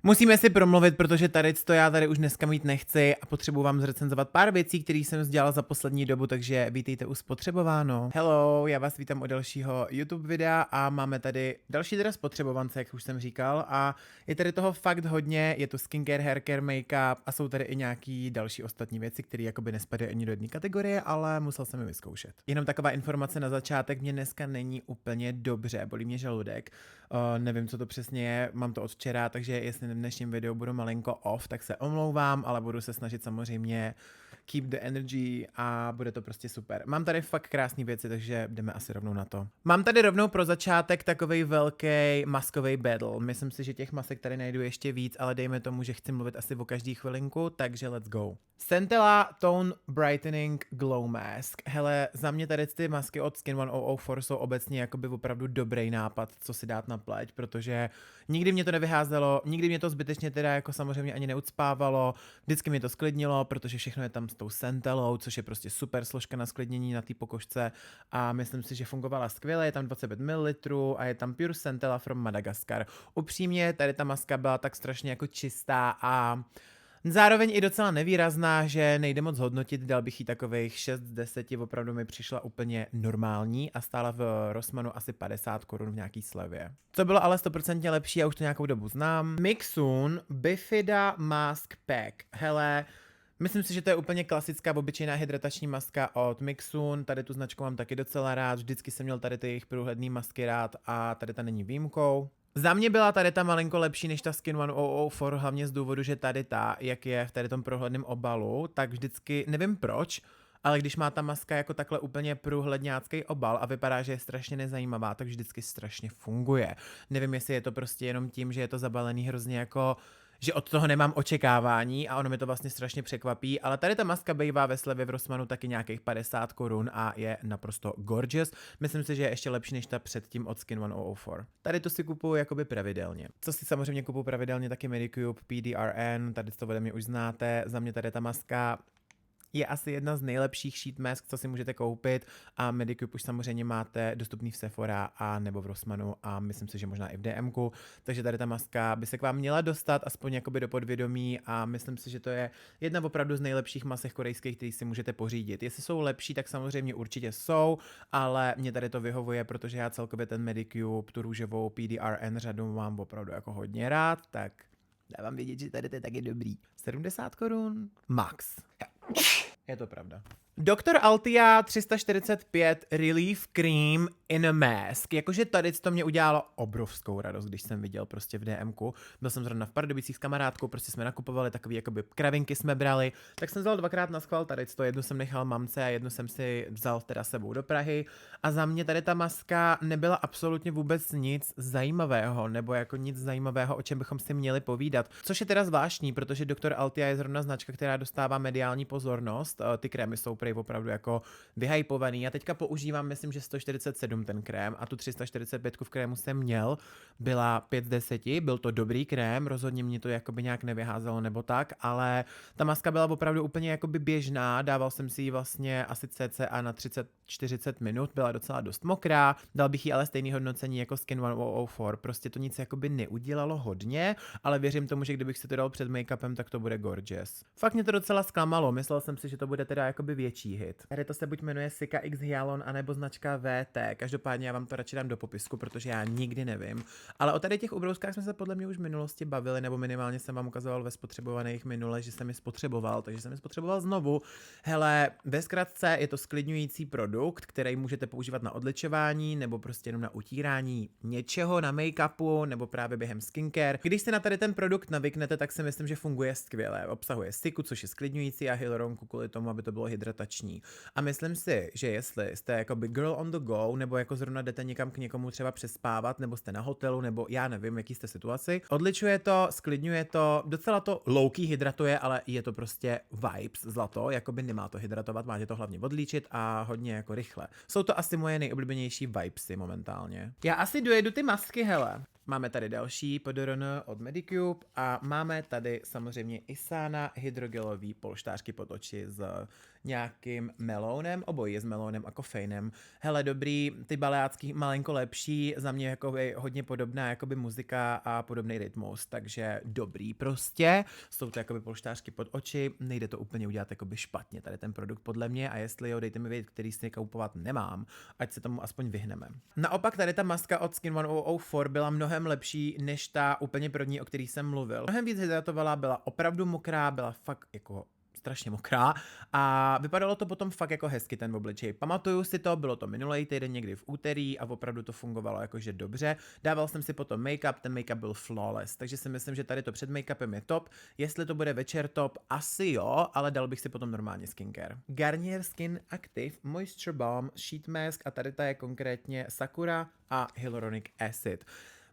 Musíme si promluvit, protože tady to já tady už dneska mít nechci a potřebuji vám zrecenzovat pár věcí, které jsem dělala za poslední dobu, takže vítejte u Spotřebováno. Hello, já vás vítám u dalšího YouTube videa a máme tady další teda spotřebovance, jak už jsem říkal, a je tady toho fakt hodně, je to skincare, haircare, make-up a jsou tady i nějaký další ostatní věci, které jakoby nespadají ani do jedné kategorie, ale musel jsem je vyzkoušet. Jenom taková informace na začátek, mě dneska není úplně dobře, bolí mě žaludek, nevím, co to přesně je, mám to od včera, takže jestli v dnešním videu budu malinko off, tak se omlouvám, ale budu se snažit samozřejmě keep the energy a bude to prostě super. Mám tady fakt krásné věci, takže jdeme asi rovnou na to. Mám tady rovnou pro začátek takovej velký maskový battle. Myslím si, že těch masek tady najdu ještě víc, ale dejme tomu, že chci mluvit asi o každý chvilinku, takže let's go. Centella Tone Brightening Glow Mask. Hele, za mě tady ty masky od Skin 1004 jsou obecně jakoby opravdu dobrý nápad, co si dát na pleť, protože nikdy mě to nevyházelo, nikdy mě to zbytečně teda jako samozřejmě ani neucpávalo, vždycky mě to sklidnilo, protože všechno je tam s tou Centellou, což je prostě super složka na sklidnění na té pokožce a myslím si, že fungovala skvěle, je tam 25 ml a je tam Pure Centella from Madagascar. Upřímně, tady ta maska byla tak strašně jako čistá a zároveň i docela nevýrazná, že nejde moc hodnotit, dal bych jí takových 6 z 10, opravdu mi přišla úplně normální a stála v Rossmannu asi 50 korun v nějaký slevě. Co bylo ale 100% lepší, já už to nějakou dobu znám. Mixun Bifida Mask Pack. Hele, myslím si, že to je úplně klasická obyčejná hydratační maska od Mixun, tady tu značku mám taky docela rád, vždycky jsem měl tady ty jejich průhledný masky rád a tady ta není výjimkou. Za mě byla tady ta malinko lepší než ta Skin 1004, hlavně z důvodu, že tady ta, jak je v tady tom průhledném obalu, tak vždycky, nevím proč, ale když má ta maska jako takhle úplně průhledňácký obal a vypadá, že je strašně nezajímavá, tak vždycky strašně funguje. Nevím, jestli je to prostě jenom tím, že je to zabalený hrozně jako že od toho nemám očekávání a ono mi to vlastně strašně překvapí, ale tady ta maska bývá ve slevě v Rossmannu taky nějakých 50 korun a je naprosto gorgeous. Myslím si, že je ještě lepší než ta předtím od Skin 1004. Tady to si kupuju jakoby pravidelně. Co si samozřejmě kupuju pravidelně, taky Medicube, PDRN, tady to ode mě už znáte, za mě tady ta maska je asi jedna z nejlepších sheet mask, co si můžete koupit a Medicube už samozřejmě máte dostupný v Sephora a nebo v Rossmannu a myslím si, že možná i v DMku, takže tady ta maska by se k vám měla dostat aspoň jakoby do podvědomí a myslím si, že to je jedna opravdu z nejlepších masek korejských, který si můžete pořídit. Jestli jsou lepší, tak samozřejmě určitě jsou, ale mě tady to vyhovuje, protože já celkově ten Medicube, tu růžovou PDRN řadu mám opravdu jako hodně rád, tak dávám vědět, že tady to je taky dobrý. 70 korun max. Je to pravda. Dr. Altia 345 Relief Cream in a Mask. Jakože tady to mě udělalo obrovskou radost, když jsem viděl prostě v DMku. Byl jsem zrovna v Pardubicích s kamarádkou, prostě jsme nakupovali takový jakoby kravinky jsme brali. Tak jsem vzal dvakrát na schvál tady to, jednu jsem nechal mamce a jednu jsem si vzal teda sebou do Prahy. A za mě tady ta maska nebyla absolutně vůbec nic zajímavého, nebo jako nic zajímavého, o čem bychom si měli povídat. Což je teda zvláštní, protože Dr. Altia je zrovna značka, která dostává mediální pozornost. Ty krémy jsou prej opravdu jako vyhypovaný. Já teďka používám, myslím, že 147 ten krém a tu 345 v krému jsem měl. Byla 5 z 10, byl to dobrý krém, rozhodně mě to jakoby nějak nevyházelo nebo tak, ale ta maska byla opravdu úplně jakoby běžná, dával jsem si ji vlastně asi cca na 30-40 minut, byla docela dost mokrá, dal bych jí ale stejný hodnocení jako Skin 1004, prostě to nic jakoby neudělalo hodně, ale věřím tomu, že kdybych si to dal před make-upem, tak to bude gorgeous. Fakt mě to docela zklamalo, myslel jsem si, že to bude teda jakoby větší hit. Tady to se buď jmenuje Sika X Hyalon, anebo značka VT. Každopádně já vám to radši dám do popisku, protože já nikdy nevím. Ale o tady těch ubrouskách jsme se podle mě už v minulosti bavili, nebo minimálně jsem vám ukazoval ve spotřebovaných minule, že jsem je spotřeboval, takže jsem je spotřeboval znovu. Hele, ve zkratce je to sklidňující produkt, který můžete používat na odličování, nebo prostě jenom na utírání něčeho, na make-upu, nebo právě během skincare. Když se na tady ten produkt navyknete, tak si myslím, že funguje skvěle. Obsahuje siku, což je sklidňující a hyaluronku kvůli tomu, aby to bylo hydratační. A myslím si, že jestli jste jako by girl on the go, nebo jako zrovna jdete někam k někomu třeba přespávat, nebo jste na hotelu, nebo já nevím, jaký jste situaci, odličuje to, sklidňuje to, docela to low-key hydratuje, ale je to prostě vibes zlato, jako by nemá to hydratovat, máte to hlavně odlíčit a hodně jako rychle. Jsou to asi moje nejoblíbenější vibesy momentálně. Já asi dojedu ty masky, hele. Máme tady další PDRN od Medicube a máme tady samozřejmě Isana hydrogelový polštářky pod oči s nějakým melounem, obojí je s melounem a kofeinem. Hele, dobrý, ty baleácký malinko lepší, za mě jakoby hodně podobná jakoby muzika a podobný rytmus, takže dobrý prostě. Jsou to jakoby polštářky pod oči, nejde to úplně udělat jakoby špatně, tady ten produkt podle mě, a jestli jo, dejte mi vědět, který si koupovat nemám, ať se tomu aspoň vyhneme. Naopak tady ta maska od Skin 1004 byla mnohem lepší než ta úplně první, o který jsem mluvil. Mnohem víc hydratovala, byla opravdu mokrá, byla fakt jako strašně mokrá a vypadalo to potom fakt jako hezky ten obličej. Pamatuju si to, bylo to minulý týden někdy v úterý a opravdu to fungovalo jakože dobře. Dával jsem si potom make-up, ten make-up byl flawless, takže si myslím, že tady to před make-upem je top. Jestli to bude večer top, asi jo, ale dal bych si potom normálně skincare. Garnier Skin Active Moisture Balm Sheet Mask a tady ta je konkrétně Sakura a Hyaluronic Acid.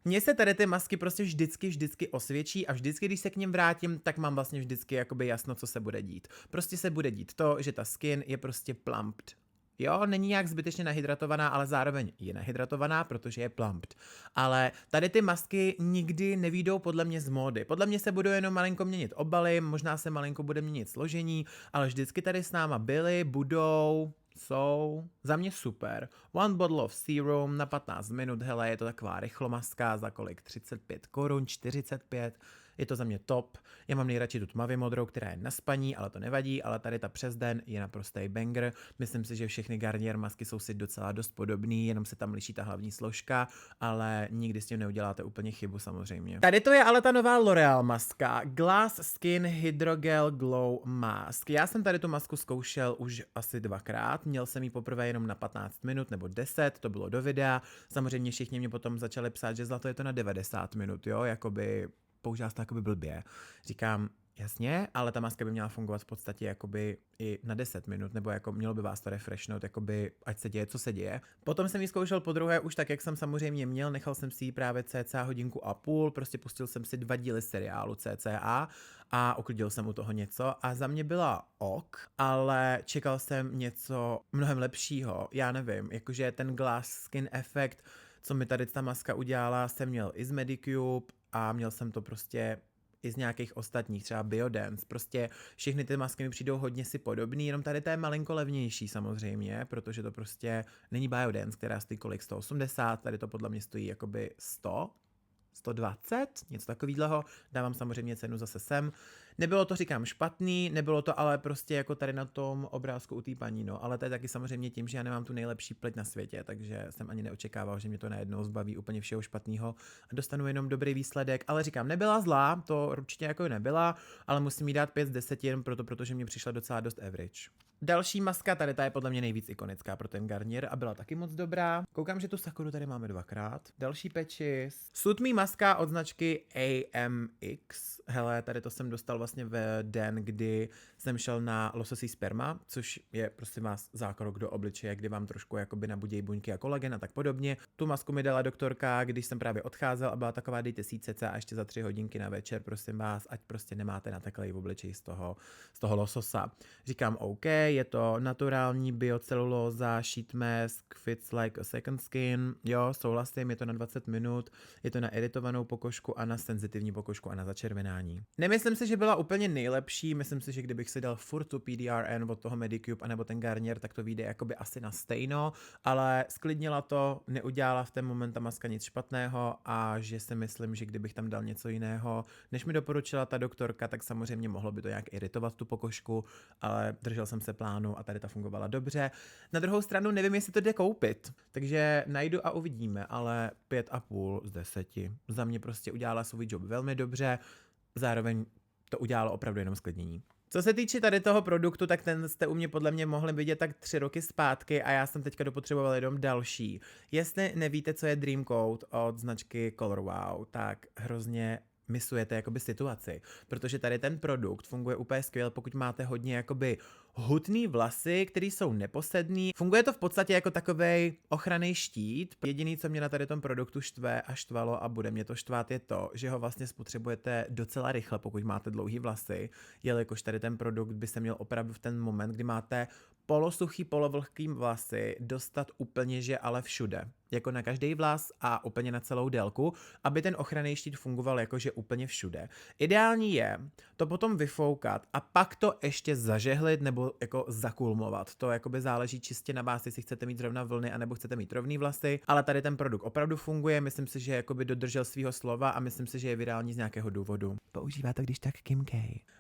Mně se tady ty masky prostě vždycky osvědčí a vždycky, když se k nim vrátím, tak mám vlastně vždycky jakoby jasno, co se bude dít. Prostě se bude dít to, že ta skin je prostě plumped. Jo, není nějak zbytečně nahydratovaná, ale zároveň je nahydratovaná, protože je plumped. Ale tady ty masky nikdy nevyjdou podle mě z módy. Podle mě se budou jenom malinko měnit obaly, možná se malinko bude měnit složení, ale vždycky tady s náma byly, budou... jsou za mě super. One bottle of serum na 15 minut, hele, je to taková rychlomaska, za kolik? 35 korun, 45, je to za mě top. Já mám nejradši tu tmavě modrou, která je na spaní, ale to nevadí, ale tady ta přes den je naprostý banger. Myslím si, že všechny Garnier masky jsou si docela dost podobný, jenom se tam liší ta hlavní složka, ale nikdy s tím neuděláte úplně chybu samozřejmě. Tady to je ale ta nová L'Oreal maska, Glass Skin Hydrogel Glow Mask. Já jsem tady tu masku zkoušel už asi 2krát, měl jsem ji poprvé jenom na 15 minut nebo 10, to bylo do videa. Samozřejmě všichni mě potom začali psát, že zlato je to na 90 minut, jo, jakoby používá se to jakoby blbě. Říkám, jasně, ale ta maska by měla fungovat v podstatě jakoby i na 10 minut, nebo jako mělo by vás to refreshnout, jakoby ať se děje, co se děje. Potom jsem ji zkoušel podruhé už tak, jak jsem samozřejmě měl, nechal jsem si ji právě cca hodinku a půl, prostě pustil jsem si 2 díly seriálu cca a uklidil jsem u toho něco a za mě byla ok, ale čekal jsem něco mnohem lepšího, já nevím, jakože ten glass skin effect, co mi tady ta maska udělala, jsem měl i z Medicube a měl jsem to prostě i z nějakých ostatních, třeba Biodance, prostě všechny ty masky mi přijdou hodně si podobný, jenom tady to je malinko levnější samozřejmě, protože to prostě není Biodance, která stojí kolik, 180, tady to podle mě stojí jakoby 100, 120, něco takového, dávám samozřejmě cenu zase sem. Nebylo to, říkám, špatný, nebylo to ale prostě jako tady na tom obrázku u té paní, no, ale to je taky samozřejmě tím, že já nemám tu nejlepší pleť na světě, takže jsem ani neočekával, že mě to najednou zbaví úplně všeho špatného a dostanu jenom dobrý výsledek, ale říkám, nebyla zlá, to určitě jako nebyla, ale musím jí dát 5 z 10 jenom protože mě přišla docela dost average. Další maska, tady ta je podle mě nejvíc ikonická pro ten Garnier a byla taky moc dobrá. Koukám, že tu Sakuru tady máme 2krát. Další patches. Suit Me maska od značky AMX. Hele, tady to jsem dostal vlastně v den, kdy jsem šel na lososí sperma, což je prosím vás zákrok do obličeje, kdy vám trošku jakoby nabudějí buňky a kolagen a tak podobně. Tu masku mi dala doktorka, když jsem právě odcházel a byla taková, dejte si cca ještě za 3 hodinky na večer, prosím vás, ať prostě nemáte nateklej v obličeji z toho lososa. Říkám OK, je to naturální biocelulóza, sheet mask, fits like a second skin, jo, souhlasím, je to na 20 minut, je to na iritovanou pokožku a na senzitivní pokožku a na začervenání. Nemyslím si, že byla úplně nejlepší, myslím si, že kdybych si dal furt tu PDRN od toho Medicube anebo ten Garnier, tak to vyjde jakoby asi na stejno, ale sklidnila to, neudělala v ten moment ta maska nic špatného a že si myslím, že kdybych tam dal něco jiného, než mi doporučila ta doktorka, tak samozřejmě mohlo by to nějak iritovat tu pokožku, ale držel jsem se plánu a tady ta fungovala dobře. Na druhou stranu nevím, jestli to jde koupit, takže najdu a uvidíme, ale 5,5 z 10. Za mě prostě udělala svůj job velmi dobře, zároveň to udělalo opravdu jenom sklidnění. Co se týče tady toho produktu, tak ten jste u mě podle mě mohli vidět tak 3 roky zpátky a já jsem teďka dopotřeboval jenom další. Jestli nevíte, co je Dream Coat od značky Color Wow, tak hrozně misujete jakoby situaci, protože tady ten produkt funguje úplně skvěle, pokud máte hodně jakoby hutný vlasy, které jsou neposedný. Funguje to v podstatě jako takovej ochranný štít. Jediný, co mě na tady tom produktu štve a štvalo a bude mě to štvát, je to, že ho vlastně spotřebujete docela rychle, pokud máte dlouhý vlasy, jelikož tady ten produkt by se měl opravdu v ten moment, kdy máte polosuchý, polovlhký vlasy, dostat úplně, že ale všude. jako na každý vlas a úplně na celou délku, aby ten ochranný štít fungoval jakože úplně všude. Ideální je to potom vyfoukat a pak to ještě zažehlit nebo jako zakulmovat. To jakoby záleží čistě na vás, jestli chcete mít zrovna vlny anebo chcete mít rovný vlasy, ale tady ten produkt opravdu funguje, myslím si, že jakoby dodržel svého slova a myslím si, že je virální z nějakého důvodu. Používá to když tak Kim K.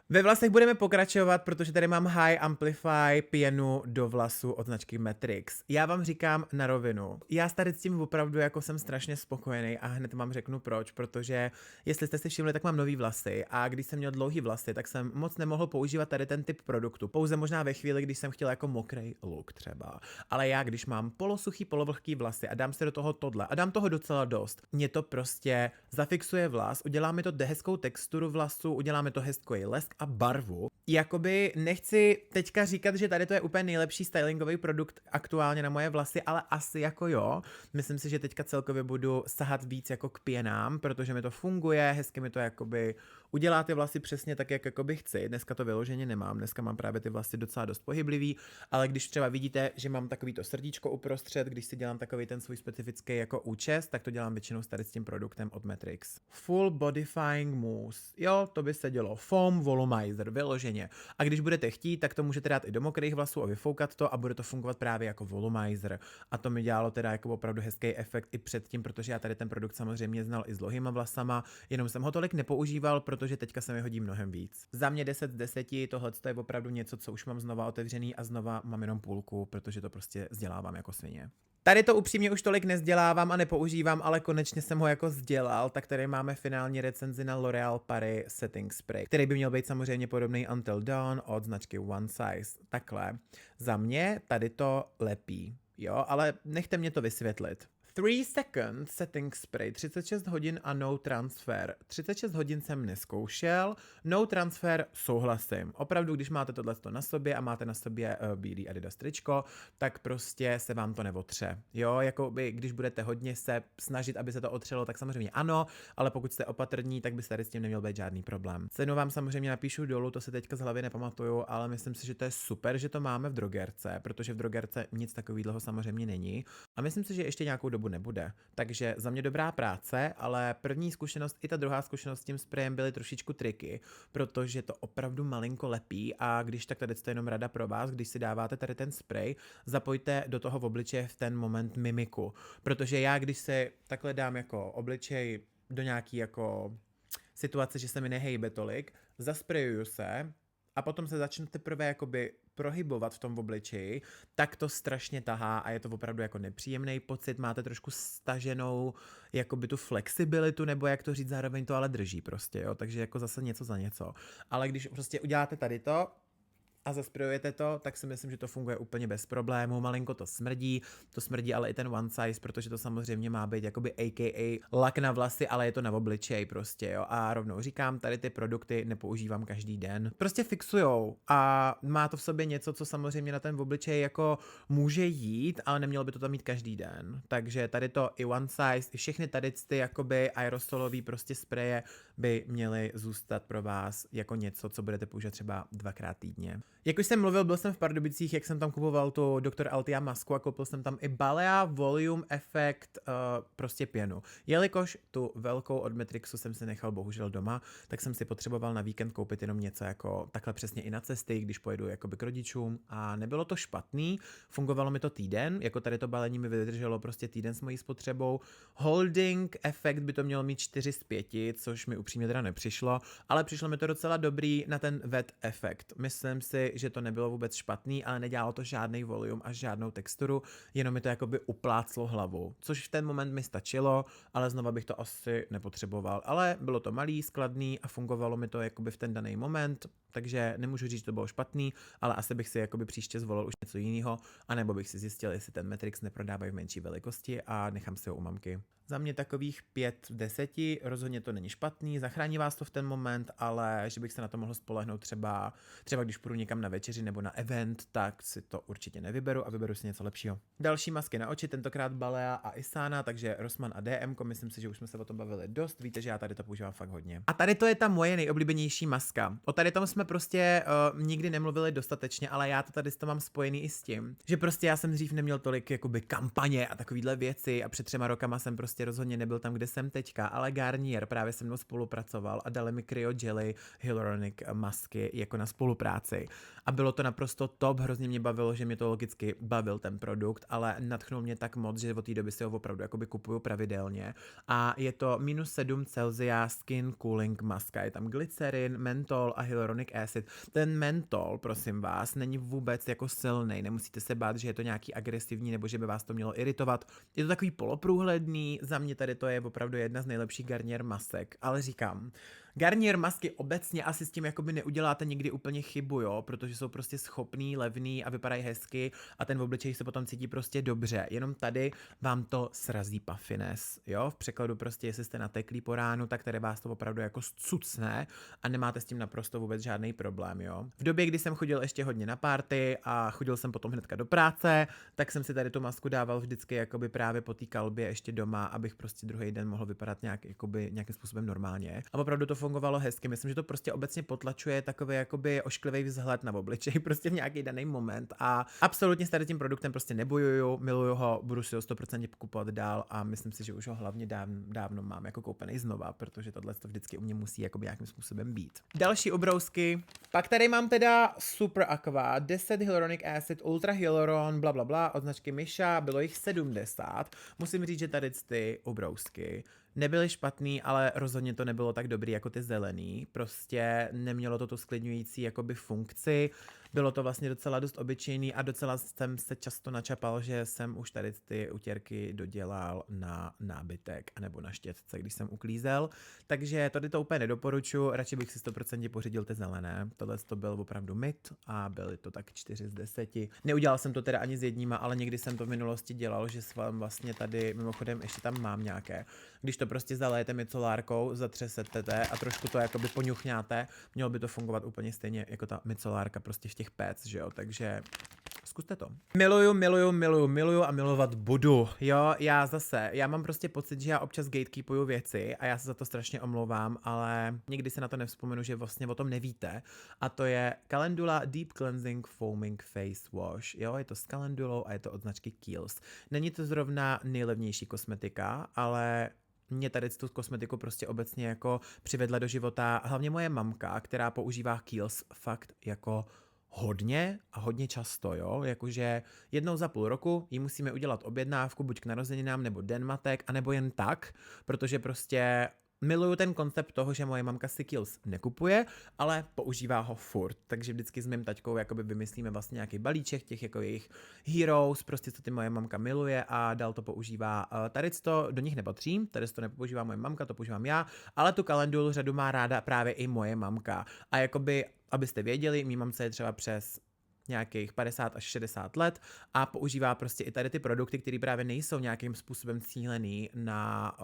Ve vlasech budeme pokračovat, protože tady mám High Amplify pěnu do vlasu od značky Matrix. Já vám říkám na rovinu. Já tady s tím opravdu jako jsem strašně spokojený a hned vám řeknu proč, protože jestli jste si všimli, tak mám nový vlasy a když jsem měl dlouhý vlasy, tak jsem moc nemohl používat tady ten typ produktu. Pouze možná ve chvíli, když jsem chtěl jako mokrý look třeba. Ale já, když mám polosuchý, polovlhký vlasy a dám si do toho tohle a dám toho docela dost, mě to prostě zafixuje vlas, udělá mi to hezkou texturu vlasu, udělá mi to hezký lesk a barvu. Jakoby nechci teďka říkat, že tady to je úplně nejlepší stylingový produkt aktuálně na moje vlasy, ale asi jako jo. Myslím si, že teďka celkově budu sahat víc jako k pěnám, protože mi to funguje, hezky mi to jakoby udělá ty vlasy přesně tak, jak jakoby chci. Dneska to vyloženě nemám, dneska mám právě ty vlasy docela dost pohyblivý, ale když třeba vidíte, že mám takový to srdíčko uprostřed, když si dělám takový ten svůj specifický jako účes, tak to dělám většinou tady s tím produktem od Matrix. Full Bodifying Mousse. Jo, to by se dělo foam volumizer, vyloženě. A když budete chtít, tak to můžete dát i do mokrých vlasů a vyfoukat to a bude to fungovat právě jako volumizer. A to mi dělalo teda jako opravdu hezký efekt i předtím, protože já tady ten produkt samozřejmě znal i s dlouhýma vlasama, jenom jsem ho tolik nepoužíval, protože teďka se mi hodí mnohem víc. Za mě 10 z 10, tohle je opravdu něco, co už mám znova otevřený a znova mám jenom půlku, protože to prostě vzdělávám jako svině. Tady to upřímně už tolik nezdělávám a nepoužívám, ale konečně jsem ho jako sdělal, tak tady máme finální recenzi na L'Oréal Paris Setting Spray, který by měl být samozřejmě podobný Until Dawn od značky One Size. Takhle. Za mě tady to lepí, jo, ale nechte mě to vysvětlit. 3 second setting spray, 36 hodin a no transfer. 36 hodin jsem neskoušel, no transfer souhlasím. Opravdu, když máte tohleto na sobě a máte na sobě bílý Adidas tričko, tak prostě se vám to neotře. Jo, jako by, když budete hodně se snažit, aby se to otřelo, tak samozřejmě ano, ale pokud jste opatrní, tak byste tady s tím neměl být žádný problém. Cenu vám samozřejmě napíšu dolů, to se teďka z hlavy nepamatuju, ale myslím si, že to je super, že to máme v drogerce, protože v drogerce nic takového samozřejmě není. A myslím si, že ještě nějakou dobu nebude. Takže za mě dobrá práce, ale první zkušenost i ta druhá zkušenost s tím sprejem byly trošičku triky, protože to opravdu malinko lepí a když tak tady to je jenom rada pro vás, když si dáváte tady ten sprej, zapojte do toho v obličeje v ten moment mimiku, protože já když se takhle dám jako obličej do nějaký jako situace, že se mi nehejbe tolik, zasprejuju se a potom se začnu teprve jakoby prohybovat v tom obličeji, tak to strašně tahá a je to opravdu jako nepříjemný pocit, máte trošku staženou jakoby tu flexibilitu, nebo jak to říct, zároveň to ale drží prostě, jo, takže jako zase něco za něco. Ale když prostě uděláte tady to a zasprejujete to, tak si myslím, že to funguje úplně bez problému, malinko to smrdí ale i ten One Size, protože to samozřejmě má být jakoby AKA lak na vlasy, ale je to na obličej prostě, jo, a rovnou říkám, tady ty produkty nepoužívám každý den, prostě fixujou a má to v sobě něco, co samozřejmě na ten obličej jako může jít, ale nemělo by to tam mít každý den, takže tady to i One Size, i všechny tady ty jakoby aerosolový prostě spreje by měly zůstat pro vás jako něco, co budete používat třeba 2krát týdně. Jak už jsem mluvil, byl jsem v Pardubicích, jak jsem tam kupoval tu Dr. Altia masku a koupil jsem tam i Balea Volume Effect prostě pěnu. Jelikož tu velkou od Matrixu jsem si nechal bohužel doma, tak jsem si potřeboval na víkend koupit jenom něco jako takhle přesně i na cesty, když pojedu jakoby k rodičům a nebylo to špatný, fungovalo mi to týden, jako tady to balení mi vydrželo prostě týden s mojí spotřebou. Holding efekt by to mělo mít 4 z 5, což mi upřímně teda nepřišlo, ale přišlo mi to docela dobrý na ten wet efekt. Myslím si, že to nebylo vůbec špatný, ale nedělalo to žádný volume a žádnou texturu, jenom mi to jakoby upláclo hlavu, což v ten moment mi stačilo, ale znova bych to asi nepotřeboval, ale bylo to malý, skladný a fungovalo mi to jakoby v ten daný moment, takže nemůžu říct, že to bylo špatný, ale asi bych si jakoby příště zvolil už něco jiného, anebo bych si zjistil, jestli ten Matrix neprodávají v menší velikosti a nechám si ho u mamky. Za mě takových 5 z 10, rozhodně to není špatný, zachrání vás to v ten moment, ale že bych se na to mohl spolehnout třeba když půjdu někam na večeři nebo na event, tak si to určitě nevyberu a vyberu si něco lepšího. Další masky na oči, tentokrát Balea a Isana, takže Rossmann a DM, myslím si, že už jsme se o tom bavili dost, víte, že já tady to používám fakt hodně. A tady to je ta moje nejoblíbenější maska. O tady tom jsme prostě nikdy nemluvili dostatečně, ale já to tady s to mám spojený i s tím, že prostě já jsem dřív neměl tolik jakoby kampaně a takovýhle věci a před 3 rokama jsem prostě rozhodně nebyl tam, kde jsem teďka, ale Garnier právě se mnou spolupracoval a dali mi Cryo Jelly Hyaluronic masky jako na spolupráci. A bylo to naprosto top, hrozně mě bavilo, že mě to logicky bavil ten produkt, ale nadchnul mě tak moc, že od té doby si ho opravdu jakoby kupuju pravidelně. A je to -7 Celsia Skin Cooling maska, je tam glycerin, mentol a hyaluronic acid. Ten mentol, prosím vás, není vůbec jako silný, nemusíte se bát, že je to nějaký agresivní nebo že by vás to mělo iritovat. Je to takový poloprůhledný, za mě tady to je opravdu jedna z nejlepších Garnier masek, ale říkám, Garnier masky obecně asi s tím jakoby neuděláte nikdy úplně chybu, jo, protože jsou prostě schopný, levný a vypadají hezky a ten v obličeji se potom cítí prostě dobře, jenom tady vám to srazí puffiness, jo, v překladu prostě, jestli jste nateklí po ránu, tak tady vás to opravdu jako zcucne a nemáte s tím naprosto vůbec žádný problém, jo. V době, kdy jsem chodil ještě hodně na party a chodil jsem potom hnedka do práce, tak jsem si tady tu masku dával vždycky jakoby právě po té kalbě ještě doma, abych prostě druhý den mohl vypadat nějakým způsobem normálně. A opravdu to fungovalo hezky. Myslím, že to prostě obecně potlačuje takový jakoby ošklivý vzhled na obličej prostě v nějaký daný moment a absolutně s tady tím produktem prostě nebojuju, miluju ho, budu si ho 100% kupovat dál a myslím si, že už ho hlavně dávno mám jako koupený znova, protože tohle to vždycky u mě musí jakoby nějakým způsobem být. Další obrousky. Pak tady mám teda Super Aqua, 10 Hyaluronic Acid, Ultra Hyaluron, bla bla bla, od značky Misha, bylo jich 70. Musím říct, že tady ty obrousky nebyly špatný, ale rozhodně to nebylo tak dobrý jako ty zelený. Prostě nemělo to tu sklidňující jakoby funkci. Bylo to vlastně docela dost obyčejný a docela jsem se často načapal, že jsem už tady ty utěrky dodělal na nábytek anebo na štětce, když jsem uklízel. Takže tady to úplně nedoporučuji, radši bych si 100% pořídil ty zelené. Tohle to byl opravdu mit a byly to tak 4 z 10. Neudělal jsem to teda ani s jedníma, ale někdy jsem to v minulosti dělal, že vlastně tady mimochodem ještě tam mám nějaké. Když to prostě zaléjete micelárkou, zatřesete a trošku to jakoby poňuchňáte, mělo by to fungovat úplně stejně jako ta micelárka prostě v těch pec, že jo, takže zkuste to. Miluju a milovat budu, jo, já mám prostě pocit, že já občas gatekeepuju věci a já se za to strašně omlouvám, ale nikdy se na to nevzpomenu, že vlastně o tom nevíte a to je Calendula Deep Cleansing Foaming Face Wash, jo, je to s calendulou a je to od značky Kiehl's. Není to zrovna nejlevnější kosmetika, ale mě tady tu kosmetiku prostě obecně jako přivedla do života hlavně moje mamka, která používá Kiehl's fakt jako hodně a hodně často, jo, jakože jednou za půl roku jí musíme udělat objednávku buď k narozeninám nebo den matek, anebo jen tak, protože prostě miluju ten koncept toho, že moje mamka si Kiehl's nekupuje, ale používá ho furt, takže vždycky s mým taťkou jakoby vymyslíme vlastně nějaký balíček těch jako jejich heroes, prostě co ty moje mamka miluje a dál to používá. Tady to do nich nepatří, tady to nepoužívá moje mamka, to používám já, ale tu kalendulu řadu má ráda právě i moje mamka a jakoby, abyste věděli, mý mamce je třeba přes nějakých 50 až 60 let a používá prostě i tady ty produkty, které právě nejsou nějakým způsobem cílený na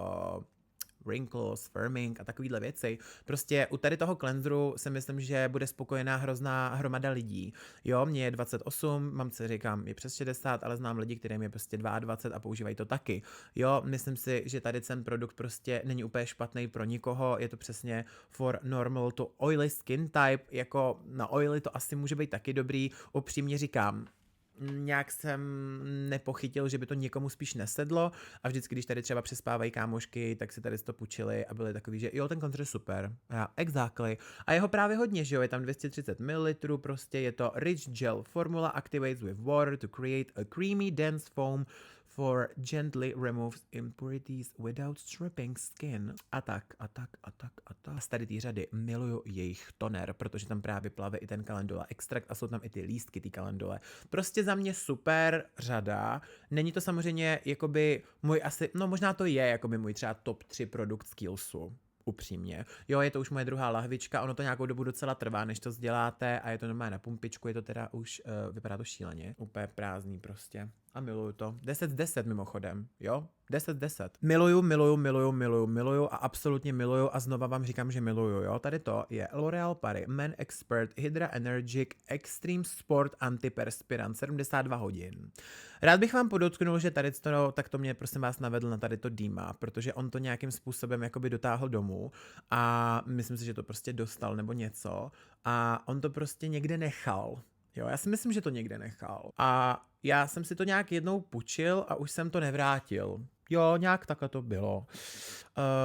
wrinkles, firming a takovýhle věci. Prostě u tady toho cleanseru si myslím, že bude spokojená hrozná hromada lidí. Jo, mě je 28, mamce říkám, je přes 60, ale znám lidi, kterým je prostě 22 a používají to taky. Jo, myslím si, že tady ten produkt prostě není úplně špatný pro nikoho, je to přesně for normal to oily skin type, jako na oily to asi může být taky dobrý, upřímně říkám. Nějak jsem nepochytil, že by to někomu spíš nesedlo a vždycky, když tady třeba přespávají kámošky, tak si tady to půjčili a byli takový, že jo, ten koncert je super. Já, exactly. A jeho právě hodně, že jo, je tam 230 ml, prostě je to Rich Gel Formula activates with water to create a creamy dense foam for gently removes impurities without stripping skin. A tak. A z tady té řady miluju jejich toner, protože tam právě plave i ten calendula extrakt a jsou tam i ty lístky té calendule. Prostě za mě super řada. Není to samozřejmě jakoby můj asi, no možná to je jakoby můj třeba top 3 produkt z Kiehl'su. Upřímně. Jo, je to už moje druhá lahvička, ono to nějakou dobu docela trvá, než to děláte a je to normálně na pumpičku, je to teda už, vypadá to šíleně, úplně prázdný prostě. A miluju to. 10 z 10 mimochodem, jo? 10 z 10. Miluju a absolutně miluju a znova vám říkám, že miluju, jo? Tady to je L'Oréal Paris Men Expert Hydra Energic Extreme Sport Antiperspirant 72 hodin. Rád bych vám podotknul, že tady to, tak to mě prosím vás navedl na tady to Dima, protože on to nějakým způsobem jakoby dotáhl domů a myslím si, že to prostě dostal nebo něco a on to prostě někde nechal. Jo, já si myslím, že to někde nechal. A já jsem si to nějak jednou půjčil a už jsem to nevrátil. Jo, nějak takhle to bylo.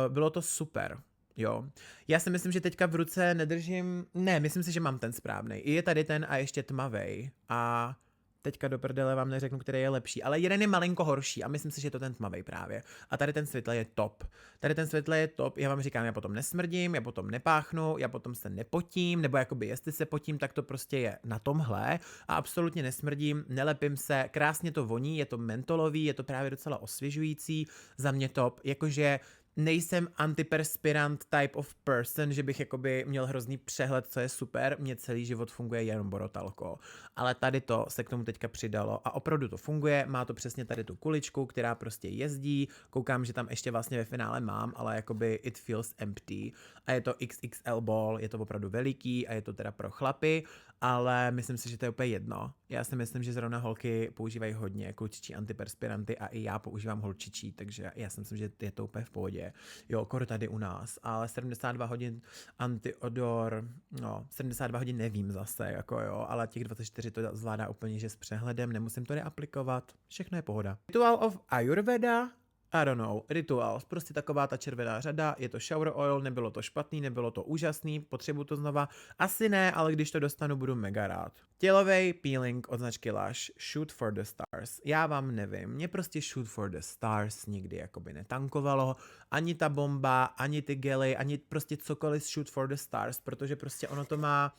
Bylo to super. Jo. Já si myslím, že teďka v ruce nedržím... Ne, myslím si, že mám ten správnej. I je tady ten a ještě tmavej. A teďka do prdele vám neřeknu, který je lepší, ale jeden je malinko horší a myslím si, že je to ten tmavej právě. A tady ten světle je top. Tady ten světle je top, já vám říkám, já potom nesmrdím, já potom nepáchnu, já potom se nepotím, nebo jakoby jestli se potím, tak to prostě je na tomhle a absolutně nesmrdím, nelepím se, krásně to voní, je to mentolový, je to právě docela osvěžující, za mě top, jakože nejsem antiperspirant type of person, že bych jakoby měl hrozný přehled, co je super, mně celý život funguje jenom borotalko, ale tady to se k tomu teďka přidalo a opravdu to funguje, má to přesně tady tu kuličku, která prostě jezdí, koukám, že tam ještě vlastně ve finále mám, ale jakoby it feels empty a je to XXL ball, je to opravdu veliký a je to teda pro chlapy, ale myslím si, že to je úplně jedno. Já si myslím, že zrovna holky používají hodně klučičí antiperspiranty a i já používám holčičí, takže já si myslím, že je to úplně v pohodě. Jo, kor tady u nás, ale 72 hodin antiodor, no, 72 hodin nevím zase, jako jo, ale těch 24 to zvládá úplně, že s přehledem, nemusím to reaplikovat, všechno je pohoda. Ritual of Ayurveda, I don't know, Rituals, prostě taková ta červená řada, je to shower oil, nebylo to špatný, nebylo to úžasný, potřebuju to znova, asi ne, ale když to dostanu, budu mega rád. Tělovej peeling od značky Lush, Shoot for the Stars, já vám nevím, mě prostě Shoot for the Stars nikdy jakoby netankovalo, ani ta bomba, ani ty gely, ani prostě cokoliv Shoot for the Stars, protože prostě ono to má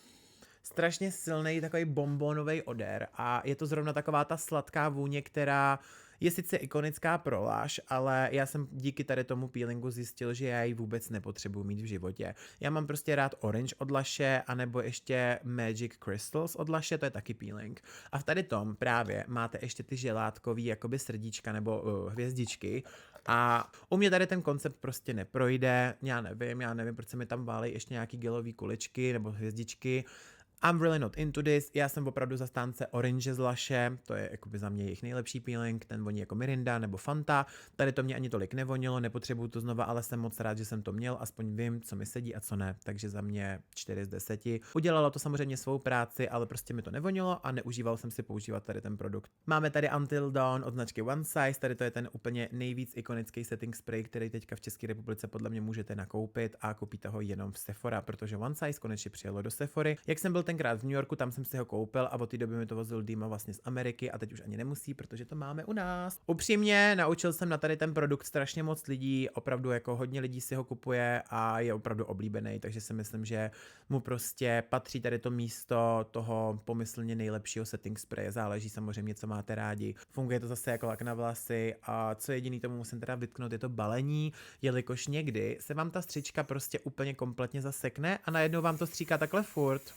strašně silný takový bombonový odér a je to zrovna taková ta sladká vůně, která je sice ikonická pro Lush, ale já jsem díky tady tomu peelingu zjistil, že já ji vůbec nepotřebuji mít v životě. Já mám prostě rád Orange od Lushe, anebo ještě Magic Crystals od Lushe, to je taky peeling. A v tady tom právě máte ještě ty želátkový jakoby srdíčka nebo hvězdičky a u mě tady ten koncept prostě neprojde, já nevím, proč se mi tam válej ještě nějaký gelový kuličky nebo hvězdičky. I'm really not into this, já jsem opravdu zastánce Orange z Lushe, to je jakoby za mě jejich nejlepší peeling, ten voní jako Mirinda nebo Fanta, tady to mě ani tolik nevonilo, nepotřebuju to znova, ale jsem moc rád, že jsem to měl, aspoň vím, co mi sedí a co ne, takže za mě 4 z 10. Udělalo to samozřejmě svou práci, ale prostě mi to nevonilo a neužíval jsem si používat tady ten produkt. Máme tady Until Dawn od značky One Size, tady to je ten úplně nejvíc ikonický setting spray, který teďka v České republice podle mě můžete nakoupit a koupíte ho jenom v Sephora, protože One Size konečně přijelo do Sephory. Jak jsem byl tenkrát v New Yorku, tam jsem si ho koupil a od té doby mi to vozil Dima vlastně z Ameriky a teď už ani nemusí, protože to máme u nás. Upřímně naučil jsem na tady ten produkt strašně moc lidí, opravdu jako hodně lidí si ho kupuje a je opravdu oblíbený, takže si myslím, že mu prostě patří tady to místo toho pomyslně nejlepšího setting spraye, záleží samozřejmě, co máte rádi. Funguje to zase jako lak na vlasy a co jediný tomu musím teda vytknout je to balení, jelikož někdy se vám ta střička prostě úplně kompletně zasekne a najednou vám to stříká takhle furt.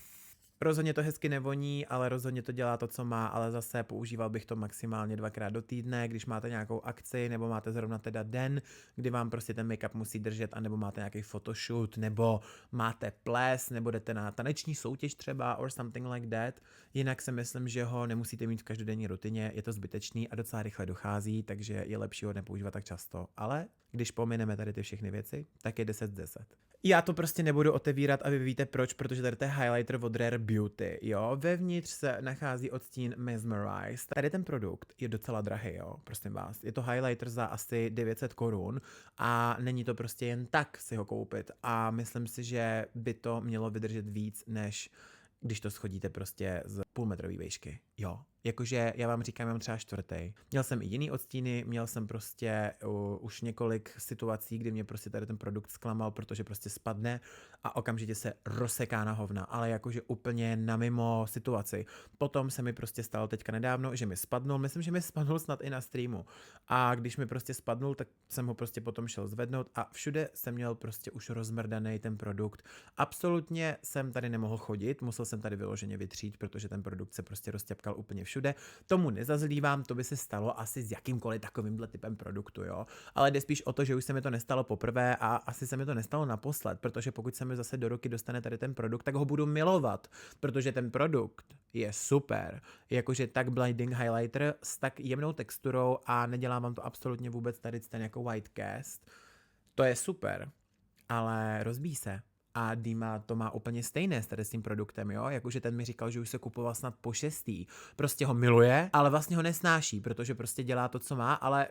Rozhodně to hezky nevoní, ale rozhodně to dělá to, co má, ale zase používal bych to maximálně 2krát do týdne, když máte nějakou akci, nebo máte zrovna teda den, kdy vám prostě ten make-up musí držet, anebo máte nějaký photoshoot, nebo máte ples, nebo jdete na taneční soutěž třeba, or something like that. Jinak si myslím, že ho nemusíte mít v každodenní rutině, je to zbytečný a docela rychle dochází, takže je lepší ho nepoužívat tak často. Ale když pomineme tady ty všechny věci, tak je 10 z 10. Já to prostě nebudu otevírat a vy víte proč, protože tady to je highlighter od Rare Beauty, jo. Vevnitř se nachází odstín Mesmerize. Tady ten produkt je docela drahý, jo, prosím vás. Je to highlighter za asi 900 korun a není to prostě jen tak si ho koupit a myslím si, že by to mělo vydržet víc, než když to schodíte prostě z půlmetrový výšky, jo. Jakože já vám říkám, mám třeba 4. Měl jsem i jiný odstíny, měl jsem prostě už několik situací, kdy mě prostě tady ten produkt zklamal, protože prostě spadne a okamžitě se rozseká na hovna, ale jakože úplně na mimo situaci. Potom se mi prostě stalo teďka nedávno, že mi spadnul, myslím, že mi spadnul snad i na streamu. A když mi prostě spadnul, tak jsem ho prostě potom šel zvednout a všude jsem měl prostě už rozmrdaný ten produkt. Absolutně jsem tady nemohl chodit, musel jsem tady vyloženě vytřít, protože ten produkt se prostě rozťapkal úplně všude. Tomu nezazlívám, to by se stalo asi s jakýmkoliv takovýmhle typem produktu, jo. Ale jde spíš o to, že už se mi to nestalo poprvé a asi se mi to nestalo naposled, protože pokud se mi zase do ruky dostane tady ten produkt, tak ho budu milovat, protože ten produkt je super. Jakože tak blinding highlighter s tak jemnou texturou a nedělá vám to absolutně vůbec tady ten jako white cast. To je super, ale rozbíjí se. A Dima to má úplně stejné s tady s tím produktem, jo? Jakože ten mi říkal, že už se kupoval snad po 6. Prostě ho miluje, ale vlastně ho nesnáší, protože prostě dělá to, co má, ale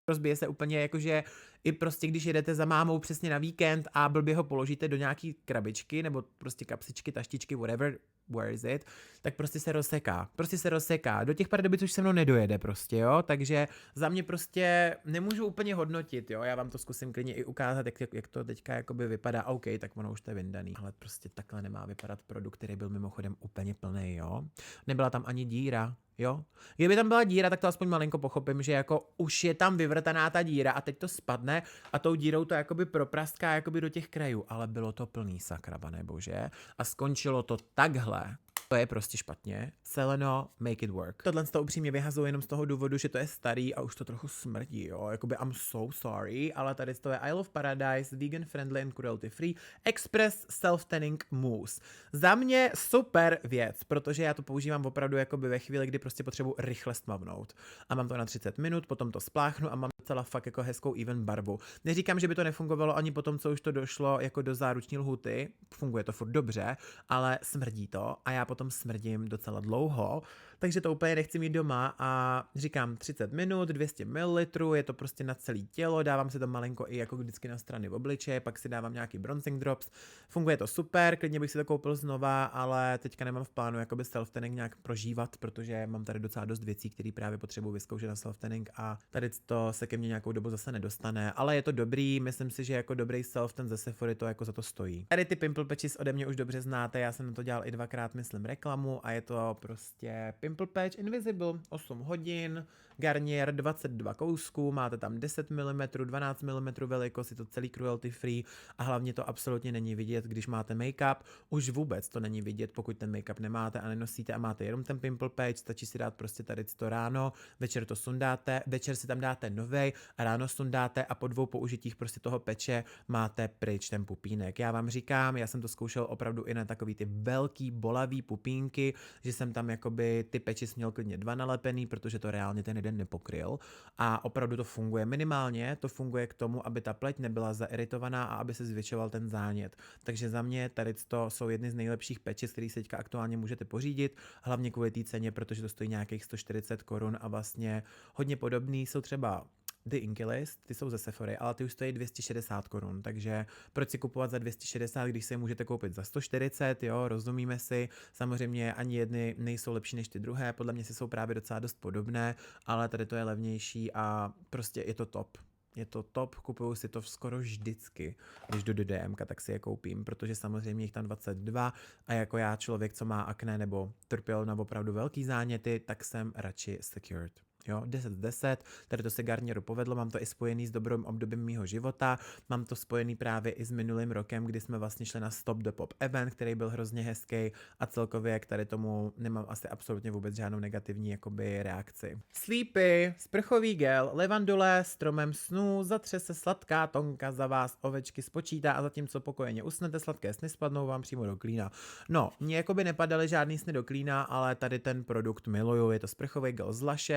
rozbije se úplně jakože i prostě, když jedete za mámou přesně na víkend a blbě ho položíte do nějaký krabičky nebo prostě kapsičky, taštičky, whatever, where is it, tak prostě se rozseká. Prostě se rozseká. Do těch Pardubic už se mnou nedojede prostě, jo, takže za mě prostě nemůžu úplně hodnotit, jo, já vám to zkusím klidně i ukázat, jak to teďka jakoby vypadá, OK, tak ono už to je vyndaný, ale prostě takhle nemá vypadat produkt, který byl mimochodem úplně plný, jo. Nebyla tam ani díra, jo. Kdyby tam byla díra, tak to aspoň malinko pochopím, že jako už je tam vyvrtaná ta díra a teď to spadne a tou dírou to jakoby propraská jakoby do těch krajů, ale bylo to plný, sakra, pane bože, a skončilo to takhle. To je prostě špatně. Seleno, make it work. Tohle to upřímně vyhazuju jenom z toho důvodu, že to je starý a už to trochu smrdí, jo. Jakoby I'm so sorry, ale tady to je Isle of Paradise, vegan friendly and cruelty free, express self-tanning mousse. Za mě super věc, protože já to používám opravdu jakoby ve chvíli, kdy prostě potřebuji rychle stmavnout. A mám to na 30 minut, potom to spláchnu a mám docela fakt jako hezkou even barvu. Neříkám, že by to nefungovalo ani potom, co už to došlo jako do záruční lhuty. Funguje to furt dobře, ale smrdí to a já potom smrdím docela dlouho, takže to úplně nechci mít doma a říkám 30 minut, 200 ml, je to prostě na celé tělo, dávám si to malinko i jako vždycky na strany v obličeje, pak si dávám nějaký bronzing drops, funguje to super, klidně bych si to koupil znova, ale teďka nemám v plánu jakoby self-tanning nějak prožívat, protože mám tady docela dost věcí, které právě potřebuji vyzkoušet na self-tanning a tady to se ke mně nějakou dobu zase nedostane, ale je to dobrý, myslím si, že jako dobrý self-tan ze Sephory to jako za to stojí. Tady ty pimple patches ode mě už dobře znáte, já jsem na to dělal i dvakrát, myslím, reklamu a je to prostě Pimple Patch Invisible, 8 hodin, Garnier 22 kousků, máte tam 10 mm, 12 mm velikost, je to celý cruelty free a hlavně to absolutně není vidět, když máte make-up, už vůbec to není vidět, pokud ten make-up nemáte a nenosíte a máte jenom ten Pimple Patch, stačí si dát prostě tady to ráno, večer to sundáte, večer si tam dáte novej a ráno sundáte a po 2 použitích prostě toho peče máte pryč ten pupínek. Já vám říkám, já jsem to zkoušel opravdu i na takový ty velký bolavý pupínky, že jsem tam jakoby ty peči měl klidně 2 nalepený, protože to reálně ten jeden nepokryl a opravdu to funguje minimálně, to funguje k tomu, aby ta pleť nebyla zairitovaná a aby se zvětšoval ten zánět. Takže za mě tady to jsou jedny z nejlepších peči, který se teďka aktuálně můžete pořídit, hlavně kvůli té ceně, protože to stojí nějakých 140 korun a vlastně hodně podobný jsou třeba The Inky List, ty jsou ze Sephory, ale ty už stojí 260 korun, takže proč si kupovat za 260, když si je můžete koupit za 140, jo, rozumíme si, samozřejmě ani jedny nejsou lepší než ty druhé, podle mě si jsou právě docela dost podobné, ale tady to je levnější a prostě je to top. Je to top, kupuju si to skoro vždycky, když jdu do DMka, tak si je koupím, protože samozřejmě jich tam 22 a jako já člověk, co má akné nebo trpěl na opravdu velký záněty, tak jsem radši secured. Jo, 10 z 10, tady to se Garnieru povedlo, mám to i spojený s dobrým obdobím mýho života, mám to spojený právě i s minulým rokem, kdy jsme vlastně šli na Stop the Pop event, který byl hrozně hezký a celkově k tady tomu nemám asi absolutně vůbec žádnou negativní jakoby reakci. Sleepy, sprchový gel, levandule, stromem snů, zatře se sladká tonka, za vás ovečky spočítá a zatímco pokojeně usnete, sladké sny spadnou vám přímo do klína. No, mně jakoby nepadaly žádný sny do klína, ale tady ten produkt miluju, je to sprchový gel z Lush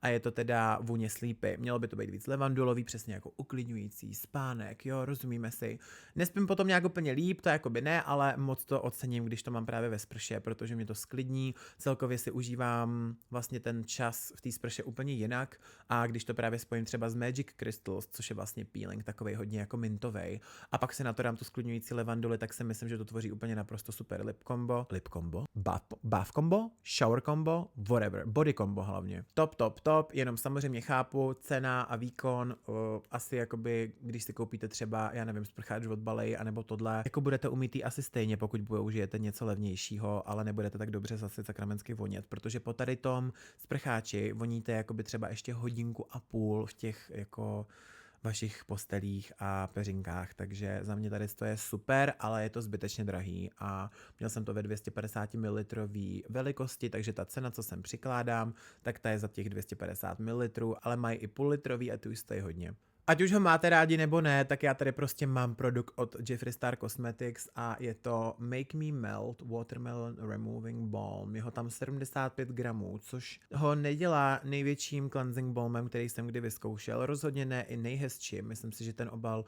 a je to teda vůně Sleepy. Mělo by to být víc levandulový, přesně jako uklidňující, spánek, jo, rozumíme si. Nespím potom nějak úplně líp, to jakoby ne, ale moc to ocením, když to mám právě ve sprše, protože mě to sklidní, celkově si užívám vlastně ten čas v té sprše úplně jinak a když to právě spojím třeba s Magic Crystals, což je vlastně peeling takovej hodně jako mintovej a pak si na to dám tu sklidňující levanduli, tak si myslím, že to tvoří úplně naprosto super lip combo, bath combo, shower combo, whatever, body combo hlavně. Top, jenom samozřejmě chápu, cena a výkon, asi jakoby, když si koupíte třeba, já nevím, sprcháč od Balej, anebo tohle, jako budete umýtý asi stejně, pokud použijete něco levnějšího, ale nebudete tak dobře zase sakramensky vonět, protože po tady tom sprcháči voníte jakoby třeba ještě 1,5 hodiny v těch jako vašich postelích a peřinkách, takže za mě tady to je super, ale je to zbytečně drahý a měl jsem to ve 250 ml velikosti, takže ta cena, co sem přikládám, tak ta je za těch 250 ml, ale mají i půl litrový a ty už stojí hodně. Ať už ho máte rádi nebo ne, tak já tady prostě mám produkt od Jeffree Star Cosmetics a je to Make Me Melt Watermelon Removing Balm. Je ho tam 75 gramů, což ho nedělá největším cleansing balmem, který jsem kdy vyzkoušel. Rozhodně ne i nejhezčím. Myslím si, že ten obal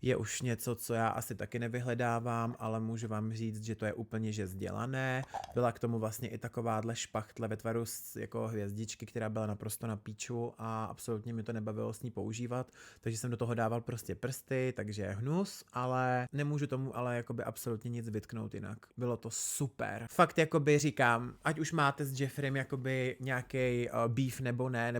je už něco, co já asi taky nevyhledávám, ale můžu vám říct, že to je úplně že vzdělané. Byla k tomu vlastně i takováhle špachtle ve tvaru jako hvězdičky, která byla naprosto na píču a absolutně mi to nebavilo s ní používat, takže jsem do toho dával prostě prsty, takže hnus, ale nemůžu tomu ale jakoby absolutně nic vytknout jinak. Bylo to super. Fakt jakoby říkám, ať už máte s Jeffrem jakoby nějaký beef nebo ne,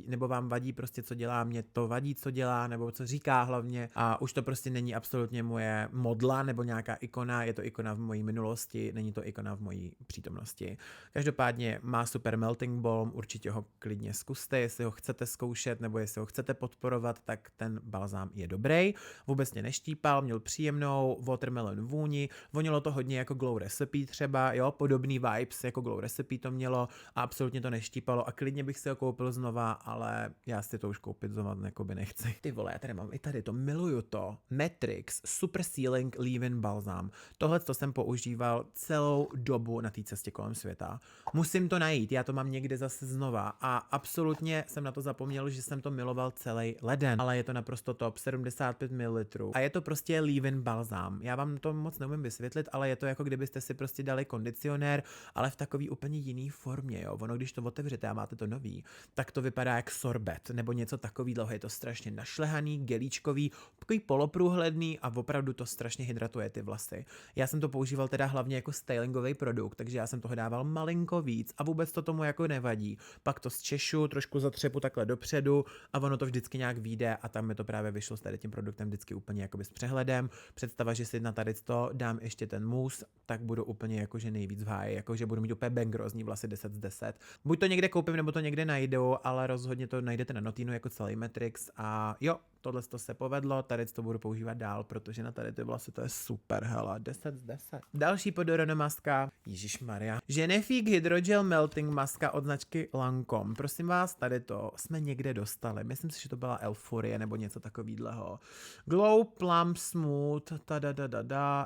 nebo vám vadí prostě co dělá, mě to vadí co dělá, nebo co říká hlavně a už to prostě není absolutně moje modla nebo nějaká ikona, je to ikona v mojí minulosti, není to ikona v mojí přítomnosti. Každopádně má super melting balm, určitě ho klidně zkuste, jestli ho chcete zkoušet nebo jestli ho chcete podporovat, tak ten balzám je dobrý. Vůbec mě neštípal, měl příjemnou watermelon vůni, vonilo to hodně jako Glow Recipe třeba, jo, podobný vibes jako Glow Recipe to mělo a absolutně to neštípalo a klidně bych si ho koupil znova, ale já si to už koupit znova jakoby nechci. Ty vole, já tady mám i tady to, miluju to. Matrix Super Sealing Leave-In Balsam. Tohle to jsem používal celou dobu na té cestě kolem světa. Musím to najít, já to mám někde zase znova a absolutně jsem na to zapomněl, že jsem to miloval celý leden, ale je to naprosto top, 75 ml a je to prostě leave-in balzám. Já vám to moc neumím vysvětlit, ale je to jako kdybyste si prostě dali kondicionér, ale v takový úplně jiný formě, jo. Ono, když to otevřete a máte to nový, tak to vypadá jak sorbet nebo něco takového, je to strašně našlehaný, gelíčkový, takový poloprůhledný a opravdu to strašně hydratuje ty vlasy. Já jsem to používal teda hlavně jako stylingový produkt, takže já jsem toho dával malinko víc a vůbec to tomu jako nevadí. Pak to zčešu, trošku zatřepu takhle dopředu a ono to vždycky nějak vyjde a tam mi to právě vyšlo s tady tím produktem vždycky úplně jakoby s přehledem. Představa, že si na tady to dám ještě ten mus, tak budu úplně jakože nejvíc v háji, jakože budu mít úplně bangrozní vlasy 10 z 10. Buď to někde koupím, nebo to někde najdu, ale rozhodně to najdete na Notinu jako celý Matrix a jo, tohle to se povedlo, tady to budu používat dál, protože na tady ty vlasy to je super, hele, 10 z 10. Další podorona maska, ježišmarja, Genifique Hydrogel Melting maska od značky Lancome. Prosím vás, tady to jsme někde dostali, myslím si, že to byla Euphorie nebo něco takového. Glow Plump Smooth,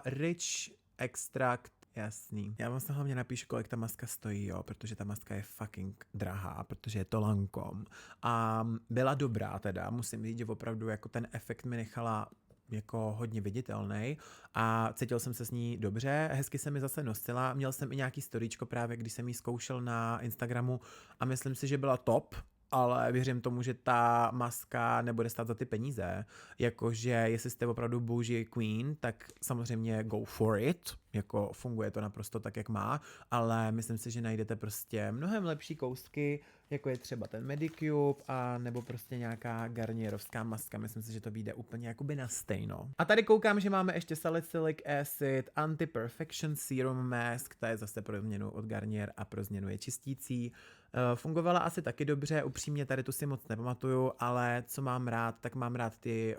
Rich Extract. Jasný. Já vám se hlavně napíšu, kolik ta maska stojí, jo, protože ta maska je fucking drahá, protože je to Lancome. A byla dobrá teda, musím říct, že opravdu jako ten efekt mi nechala jako hodně viditelný a cítil jsem se s ní dobře, hezky se mi zase nosila, měl jsem i nějaký storíčko právě, když jsem ji zkoušel na Instagramu a myslím si, že byla top, ale věřím tomu, že ta maska nebude stát za ty peníze. Jakože jestli jste opravdu bougie queen, tak samozřejmě go for it. Jako funguje to naprosto tak, jak má, ale myslím si, že najdete prostě mnohem lepší kousky, jako je třeba ten Medicube a nebo prostě nějaká garnierovská maska. Myslím si, že to vyjde úplně jakoby na stejno. A tady koukám, že máme ještě Salicylic Acid Anti-Perfection Serum Mask, ta je zase pro změnu od Garnier a pro změnu je čistící. Fungovala asi taky dobře, upřímně tady tu si moc nepamatuju, ale co mám rád, tak mám rád ty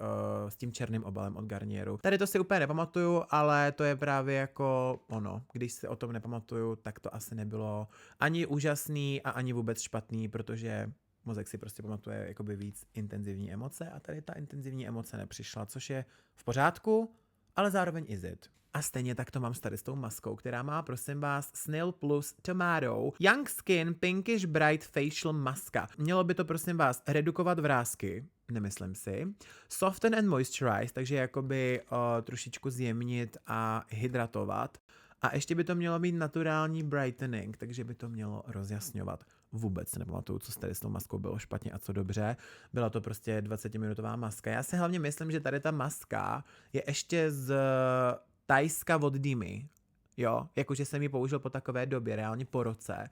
s tím černým obalem od Garnieru. Tady to si úplně nepamatuju, ale to je právě jako ono, když si o tom nepamatuju, tak to asi nebylo ani úžasný a ani vůbec špatný, protože mozek si prostě pamatuje jakoby víc intenzivní emoce a tady ta intenzivní emoce nepřišla, což je v pořádku, ale zároveň is it. A stejně tak to mám tady s tou maskou, která má, prosím vás, Snail Plus Tomato Young Skin Pinkish Bright Facial Maska. Mělo by to, prosím vás, redukovat vrásky, nemyslím si, soften and moisturize, takže jakoby trošičku zjemnit a hydratovat. A ještě by to mělo být naturální brightening, takže by to mělo rozjasňovat. Vůbec nepamatuju, co tady s tou maskou bylo špatně a co dobře. Byla to prostě 20-minutová maska. Já si hlavně myslím, že tady ta maska je ještě z Tajska od Dimy. Jo, jakože jsem ji použil po takové době, reálně po roce.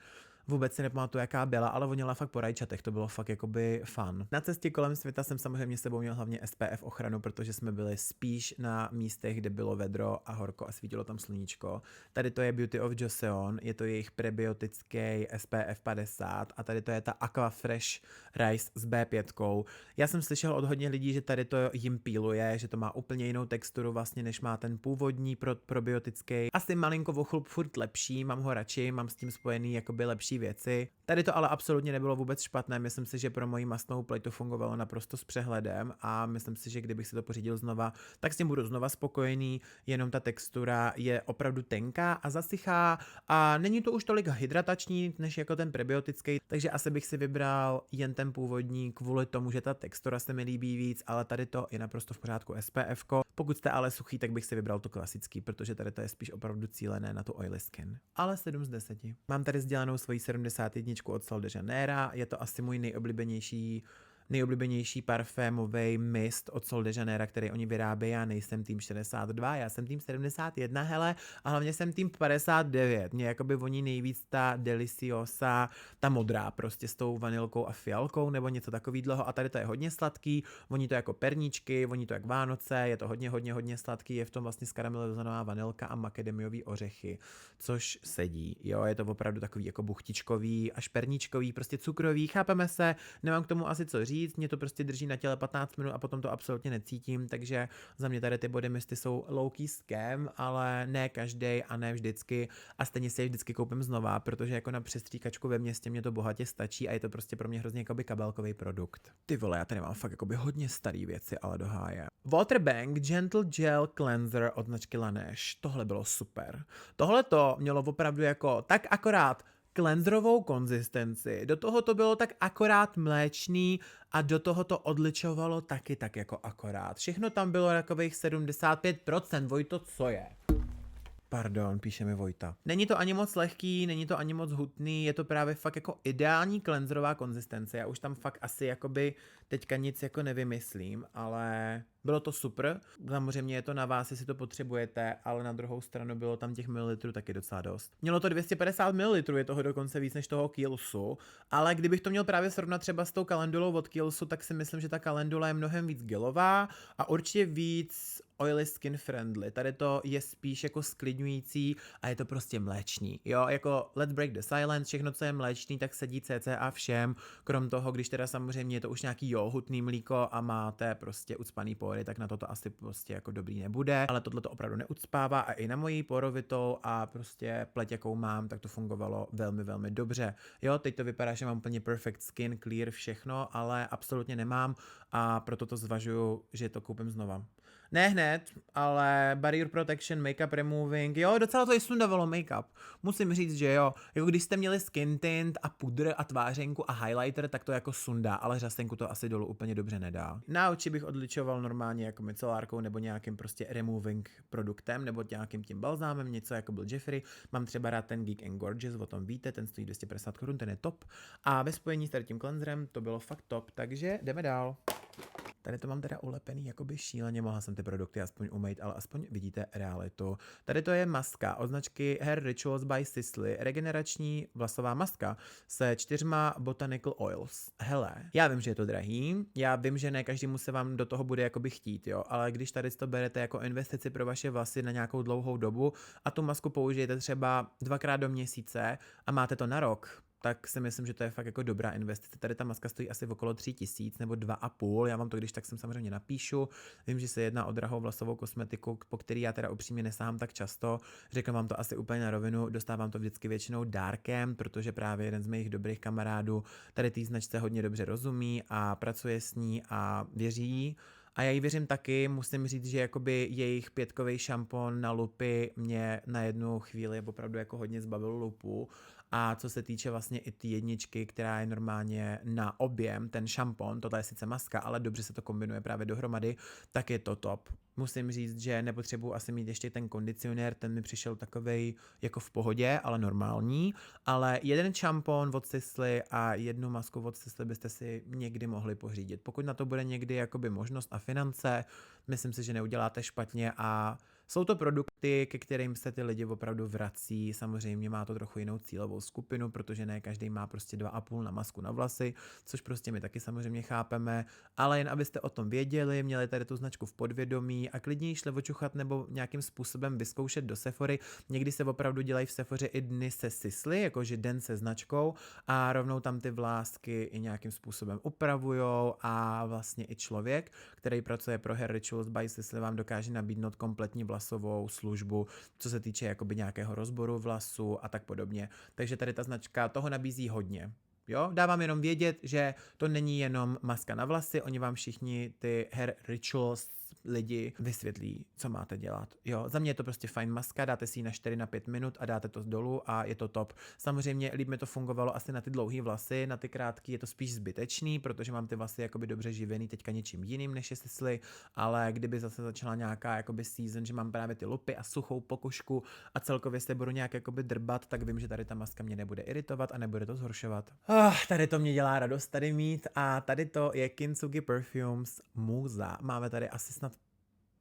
vůbec si nepamatuju, jaká byla, ale voněla fakt po rajčatech, to bylo fakt jakoby fun. Na cestě kolem světa jsem samozřejmě s sebou měl hlavně SPF ochranu, protože jsme byli spíš na místech, kde bylo vedro a horko a svítilo tam sluníčko. Tady to je Beauty of Joseon, je to jejich prebiotický SPF 50 a tady to je ta Aqua Fresh Rice s B5. Já jsem slyšel od hodně lidí, že tady to jim píluje, že to má úplně jinou texturu vlastně, než má ten původní probiotický. Asi malinko ochlup furt lepší, mám ho radši, mám s tím spojený jakoby lepší věci. Tady to ale absolutně nebylo vůbec špatné, myslím si, že pro moji mastnou pleť to fungovalo naprosto s přehledem a myslím si, že kdybych si to pořídil znova, tak s tím budu znova spokojený, jenom ta textura je opravdu tenká a zasychá a není to už tolik hydratační, než jako ten prebiotický, takže asi bych si vybral jen ten původní kvůli tomu, že ta textura se mi líbí víc, ale tady to je naprosto v pořádku SPF. Pokud jste ale suchý, tak bych si vybral to klasický, protože tady to je spíš opravdu cílené na tu oily skin. Ale 7 z 10. Mám tady sdělanou svoji 71 od Sol de Janeiro, je to asi můj nejoblíbenější parfémový mist od Sol de Janeiro, který oni vyrábějí. Já nejsem tým 62, já jsem tým 71, hele, a hlavně jsem tým 59. Mě jakoby voní nejvíc ta Deliciosa, ta modrá prostě s tou vanilkou a fialkou nebo něco takového a tady to je hodně sladký, voní to jako perníčky, voní to jak Vánoce, je to hodně sladký, je v tom vlastně skaramelizovaná vanilka a makademiový ořechy, což sedí, jo, je to opravdu takový jako buchtičkový, až perníčkový, prostě cukrový, chápeme se, nemám k tomu asi co říct, mě to prostě drží na těle 15 minut a potom to absolutně necítím, takže za mě tady ty body misty jsou low-key scam, ale ne každý a ne vždycky a stejně si je vždycky koupím znova, protože jako na přestříkačku ve městě mě to bohatě stačí a je to prostě pro mě hrozně jakoby kabelkový produkt. Ty vole, já tady mám fakt jakoby hodně starý věci, ale do háje. Waterbank Gentle Gel Cleanser od značky Laneige, tohle bylo super. Tohle to mělo opravdu jako tak akorát cleanserovou konzistenci, do toho to bylo tak akorát mléčný a do toho to odličovalo taky tak jako akorát. Všechno tam bylo takových 75%, Vojto, co je? Pardon, píše mi Vojta. Není to ani moc lehký, není to ani moc hutný, je to právě fakt jako ideální cleanserová konzistence. Já už tam fakt asi jakoby teďka nic jako nevymyslím, ale bylo to super. Samozřejmě je to na vás, jestli to potřebujete, ale na druhou stranu bylo tam těch mililitrů taky docela dost. Mělo to 250 ml, je toho dokonce víc než toho Kiehlsu, ale kdybych to měl právě srovnat třeba s tou kalendulou od Kiehlsu, tak si myslím, že ta kalendula je mnohem víc gelová a určitě víc oily skin friendly. Tady to je spíš jako sklidňující a je to prostě mléčný. Jo, jako let's break the silence, všechno, co je mléčný, tak sedí cca všem, krom toho, když teda samozřejmě je to už nějaký hutný mlíko a máte prostě ucpaný pory, tak na to asi prostě jako dobrý nebude, ale tohle to opravdu neucpává a i na mojí porovitou a prostě pleť, jakou mám, tak to fungovalo velmi dobře. Jo, teď to vypadá, že mám úplně perfect skin, clear, všechno, ale absolutně nemám a proto to zvažuju, že to koupím znova. Ne hned, ale barrier protection, makeup removing, jo, docela to i sundavalo makeup. Musím říct, že jo, jako když jste měli skin tint a pudr a tvářenku a highlighter, tak to jako sundá, ale řasenku to asi dolů úplně dobře nedá. Na oči bych odličoval normálně jako micelárkou nebo nějakým prostě removing produktem nebo nějakým tím balzámem, něco jako byl Jeffree. Mám třeba rád ten Geek and Gorgeous, o tom víte, ten stojí 250 Kč, ten je top. A ve spojení s tady tím cleanserem to bylo fakt top, takže jdeme dál. Tady to mám teda ulepený jakoby šíleně, mohla jsem ty produkty aspoň umýt, ale aspoň vidíte realitu. Tady to je maska od značky Hair Rituals by Sisley, regenerační vlasová maska se 4 botanical oils. Hele, já vím, že je to drahý, já vím, že ne každému se vám do toho bude jakoby chtít, jo, ale když tady to berete jako investici pro vaše vlasy na nějakou dlouhou dobu a tu masku použijete třeba 2krát do měsíce a máte to na rok, tak si myslím, že to je fakt jako dobrá investice. Tady ta maska stojí asi okolo 3000 nebo 2,5. Já vám to když tak sem samozřejmě napíšu. Vím, že se jedná o drahou vlasovou kosmetiku, po který já teda upřímně nesahám tak často. Řeknu vám to asi úplně na rovinu, dostávám to vždycky většinou dárkem, protože právě jeden z mých dobrých kamarádů tady té značce hodně dobře rozumí a pracuje s ní a věří. A já jí věřím taky, musím říct, že jakoby jejich 5kový šampon na lupy mě na jednu chvíli opravdu jako hodně zbavil lupu. A co se týče vlastně i ty jedničky, která je normálně na objem, ten šampon, tohle je sice maska, ale dobře se to kombinuje právě dohromady, tak je to top. Musím říct, že nepotřebuji asi mít ještě ten kondicionér, ten mi přišel takovej jako v pohodě, ale normální, ale jeden šampon od Sisley a jednu masku od Sisley byste si někdy mohli pořídit. Pokud na to bude někdy jakoby možnost a finance, myslím si, že neuděláte špatně a jsou to produkty, ty, ke kterým se ty lidi opravdu vrací. Samozřejmě má to trochu jinou cílovou skupinu, protože ne každý má prostě 2,5 na masku na vlasy, což prostě my taky samozřejmě chápeme, ale jen abyste o tom věděli, měli tady tu značku v podvědomí a klidně ji šli očuchat nebo nějakým způsobem vyzkoušet do Sephory. Někdy se opravdu dělají v Sephoře i dny se sisly, jakože den se značkou a rovnou tam ty vlásky i nějakým způsobem upravujou a vlastně i člověk, který pracuje pro Hair Rituals by Sisley, vám dokáže nabídnout kompletní vlasovou službu, co se týče jakoby nějakého rozboru vlasu a tak podobně. Takže tady ta značka toho nabízí hodně. Jo, dávám jenom vědět, že to není jenom maska na vlasy, oni vám všichni ty Hair Rituals lidi vysvětlí, co máte dělat. Jo, za mě je to prostě fajn maska, dáte si ji na 4 na 5 minut a dáte to dolů a je to top. Samozřejmě líp mi to fungovalo asi na ty dlouhé vlasy, na ty krátké je to spíš zbytečný, protože mám ty vlasy jakoby dobře živený teďka něčím jiným než je Sisley, ale kdyby zase začala nějaká jakoby season, že mám právě ty lupy a suchou pokožku a celkově se budu nějak jakoby drbat, tak vím, že tady ta maska mě nebude iritovat a nebude to zhoršovat. Tady to mě dělá radost tady mít a tady to je Kintsugi Perfumes Musa. Máme tady asi snad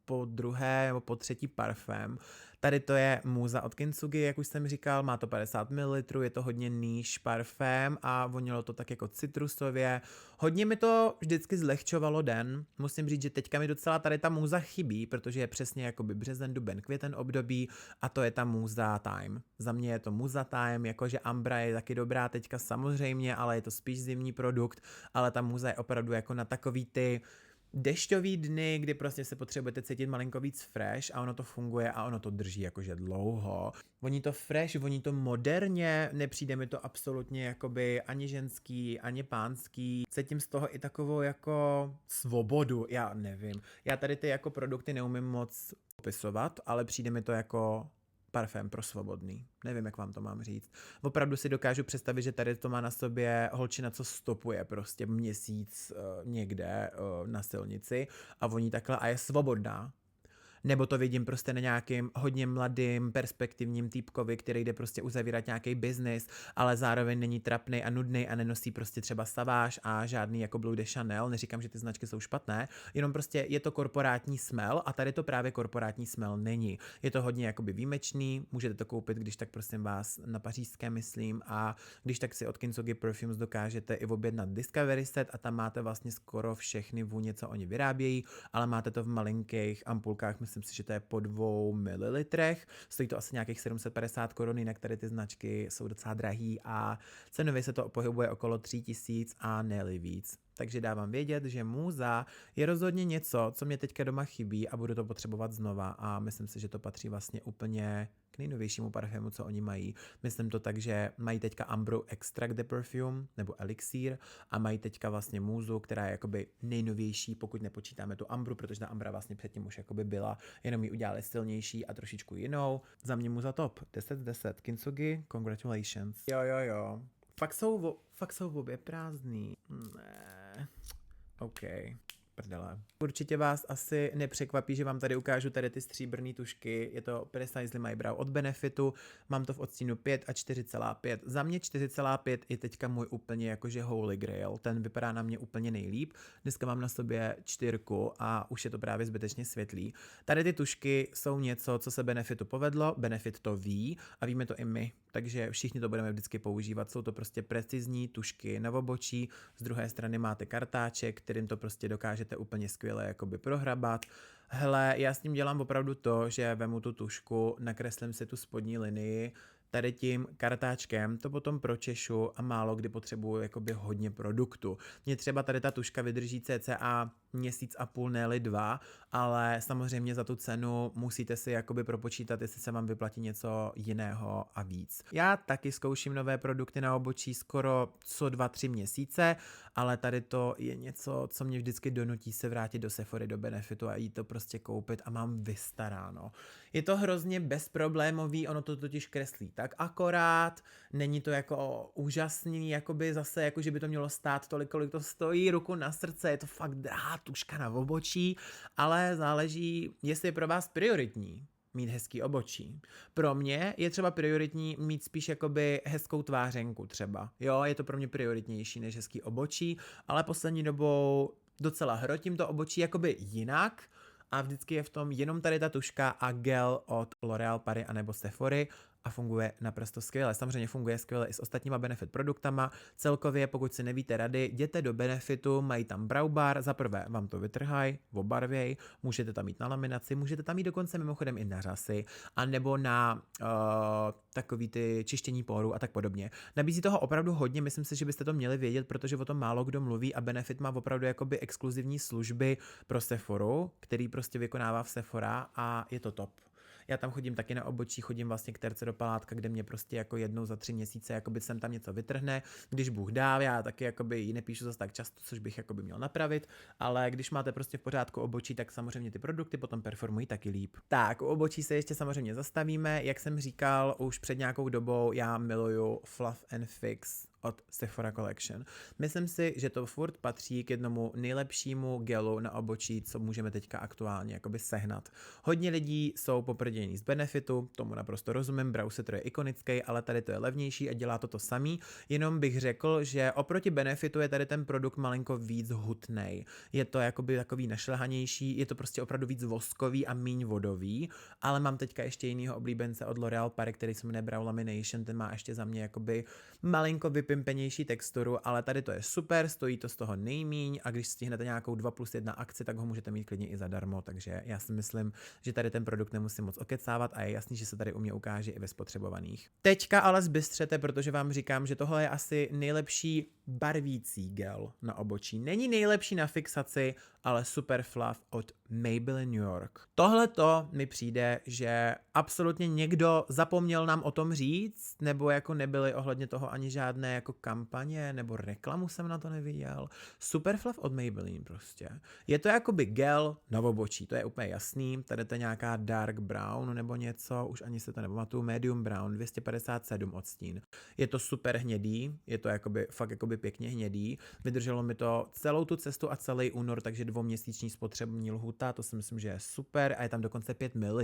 po druhé nebo po třetí parfém. Tady to je Musa od Kintsugi, jak už jsem říkal, má to 50 ml, je to hodně níž parfém a vonilo to tak jako citrusově. Hodně mi to vždycky zlehčovalo den. Musím říct, že teďka mi docela tady ta Musa chybí, protože je přesně jakoby březen, duben, květen období a to je ta Musa Time. Za mě je to Musa Time, jakože Ambra je taky dobrá teďka samozřejmě, ale je to spíš zimní produkt, ale ta Musa je opravdu jako na takový ty dešťový dny, kdy prostě se potřebujete cítit malinko víc fresh a ono to funguje a ono to drží jakože dlouho. Voní to fresh, voní to moderně, nepřijde mi to absolutně jakoby ani ženský, ani pánský. Cítím z toho i takovou jako svobodu, já nevím. Já tady ty jako produkty neumím moc popisovat, ale přijde mi to jako parfém pro svobodný. Nevím, jak vám to mám říct. Opravdu si dokážu představit, že tady to má na sobě holčina, co stopuje prostě měsíc někde na silnici a voní takhle a je svobodná. Nebo to vidím prostě na nějakým hodně mladým, perspektivním týpkovi, který jde prostě uzavírat nějaký biznis, ale zároveň není trapnej a nudnej a nenosí prostě třeba Savage a žádný jako Bleu de Chanel. Neříkám, že ty značky jsou špatné, jenom prostě je to korporátní smell a tady to právě korporátní smell není. Je to hodně jakoby výjimečný, můžete to koupit, když tak prosím vás na pařížské myslím a když tak si od Kintsugi Perfumes dokážete i objednat Discovery set a tam máte vlastně skoro všechny vůně, co oni vyrábějí, ale máte to v malinkých ampulkách, myslím si, že to je po 2 ml. Stojí to asi nějakých 750 korun, jinak tady ty značky jsou docela drahý a cenově se to pohybuje okolo 3000 a ne-li víc. Takže dávám vědět, že Musa je rozhodně něco, co mě teďka doma chybí a budu to potřebovat znova a myslím si, že to patří vlastně úplně k nejnovějšímu parfému, co oni mají. Myslím to tak, že mají teďka Ambru Extract the Perfume nebo Elixir a mají teďka vlastně Musu, která je jakoby nejnovější, pokud nepočítáme tu Ambru, protože ta Ambra vlastně předtím už jakoby byla, jenom ji udělali silnější a trošičku jinou. Za mě Musa top, 10 z 10. Kintsugi, congratulations. Jo. Fakt jsou obě prázdný. Ne. OK. Prdele. Určitě vás asi nepřekvapí, že vám tady ukážu tady ty stříbrné tušky. Je to Precisely My Brow od Benefitu. Mám to v odstínu 5 a 4,5. Za mě 4,5 je teďka můj úplně jakože holy grail. Ten vypadá na mě úplně nejlíp. Dneska mám na sobě 4 a už je to právě zbytečně světlý. Tady ty tušky jsou něco, co se Benefitu povedlo. Benefit to ví a víme to i my. Takže všichni to budeme vždycky používat. Jsou to prostě precizní tušky na obočí. Z druhé strany máte kartáček, kterým to prostě dokážete úplně skvěle jakoby prohrabat. Hele, já s tím dělám opravdu to, že vemu tu tušku, nakreslím si tu spodní linii, tady tím kartáčkem to potom pročešu a málo kdy potřebuju jakoby hodně produktu. Mně třeba tady ta tuška vydrží cca měsíc a půl, ne-li 2, ale samozřejmě za tu cenu musíte si jakoby propočítat, jestli se vám vyplatí něco jiného a víc. Já taky zkouším nové produkty na obočí skoro co 2-3 měsíce, ale tady to je něco, co mě vždycky donutí se vrátit do Sephory, do Benefitu a jít to prostě koupit a mám vystaráno. Je to hrozně bezproblémový, ono to totiž kreslí tak akorát, není to jako úžasný, jakoby zase, jako že by to mělo stát tolik, kolik to stojí, ruku na srdce, je to fakt drahá tuška na obočí, ale záleží, jestli je pro vás prioritní mít hezký obočí. Pro mě je třeba prioritní mít spíš jakoby hezkou tvářenku třeba. Jo, je to pro mě prioritnější než hezký obočí, ale poslední dobou docela hrotím to obočí jakoby jinak, a vždycky je v tom jenom tady ta tuška a gel od L'Oréal Paris anebo Sephory a funguje naprosto skvěle. Samozřejmě funguje skvěle i s ostatníma Benefit produktama. Celkově, pokud si nevíte rady, jděte do Benefitu, mají tam brow bar, za prvé vám to vytrhají, obarvěj, můžete tam mít na laminaci, můžete tam mít dokonce mimochodem i na řasy, anebo na takový ty čištění porů a tak podobně. Nabízí toho opravdu hodně, myslím si, že byste to měli vědět, protože o tom málo kdo mluví a Benefit má opravdu jakoby exkluzivní služby pro Sephoru, který prostě vykonává v Sephora a je to top. Já tam chodím taky na obočí, chodím vlastně k terce do palátka, kde mě prostě jako jednou za 3 měsíce jakoby sem tam něco vytrhne, když Bůh dá, já taky jakoby ji nepíšu zase tak často, což bych jakoby měl napravit, ale když máte prostě v pořádku obočí, tak samozřejmě ty produkty potom performují taky líp. Tak, u obočí se ještě samozřejmě zastavíme, jak jsem říkal už před nějakou dobou, já miluju Fluff and Fix od Sephora Collection. Myslím si, že to furt patří k jednomu nejlepšímu gelu na obočí, co můžeme teďka aktuálně jakoby sehnat. Hodně lidí jsou poprdění z Benefitu, tomu naprosto rozumím, Brow Setter je ikonický, ale tady to je levnější a dělá to samý, jenom bych řekl, že oproti Benefitu je tady ten produkt malinko víc hutnej. Je to jakoby takový našlehanější, je to prostě opravdu víc voskový a míň vodový, ale mám teďka ještě jinýho oblíbence od L'Oréal Paris, který se jmenuje Brow Lamination, ten má ještě za mě jakoby malinko vypimpenější texturu, ale tady to je super, stojí to z toho nejmíň a když stihnete nějakou 2+1 akci, tak ho můžete mít klidně i zadarmo, takže já si myslím, že tady ten produkt nemusím moc okecávat a je jasný, že se tady u mě ukáže i ve spotřebovaných. Teďka ale zbystřete, protože vám říkám, že tohle je asi nejlepší barvící gel na obočí. Není nejlepší na fixaci, ale super fluff od Maybelline New York. Tohle to mi přijde, že absolutně někdo zapomněl nám o tom říct, nebo jako nebyly ohledně toho ani žádné jako kampaně, nebo reklamu jsem na to neviděl. Super fluff od Maybelline prostě. Je to jakoby gel na obočí, to je úplně jasný. Tady to je nějaká dark brown nebo něco, už ani se to nepamatuju, medium brown, 257 odstín. Je to super hnědý, je to jakoby, fakt jakoby pěkně hnědý. Vydrželo mi to celou tu cestu a celý únor, takže 2měsíční spotřební lhůta, to si myslím, že je super a je tam dokonce 5 ml,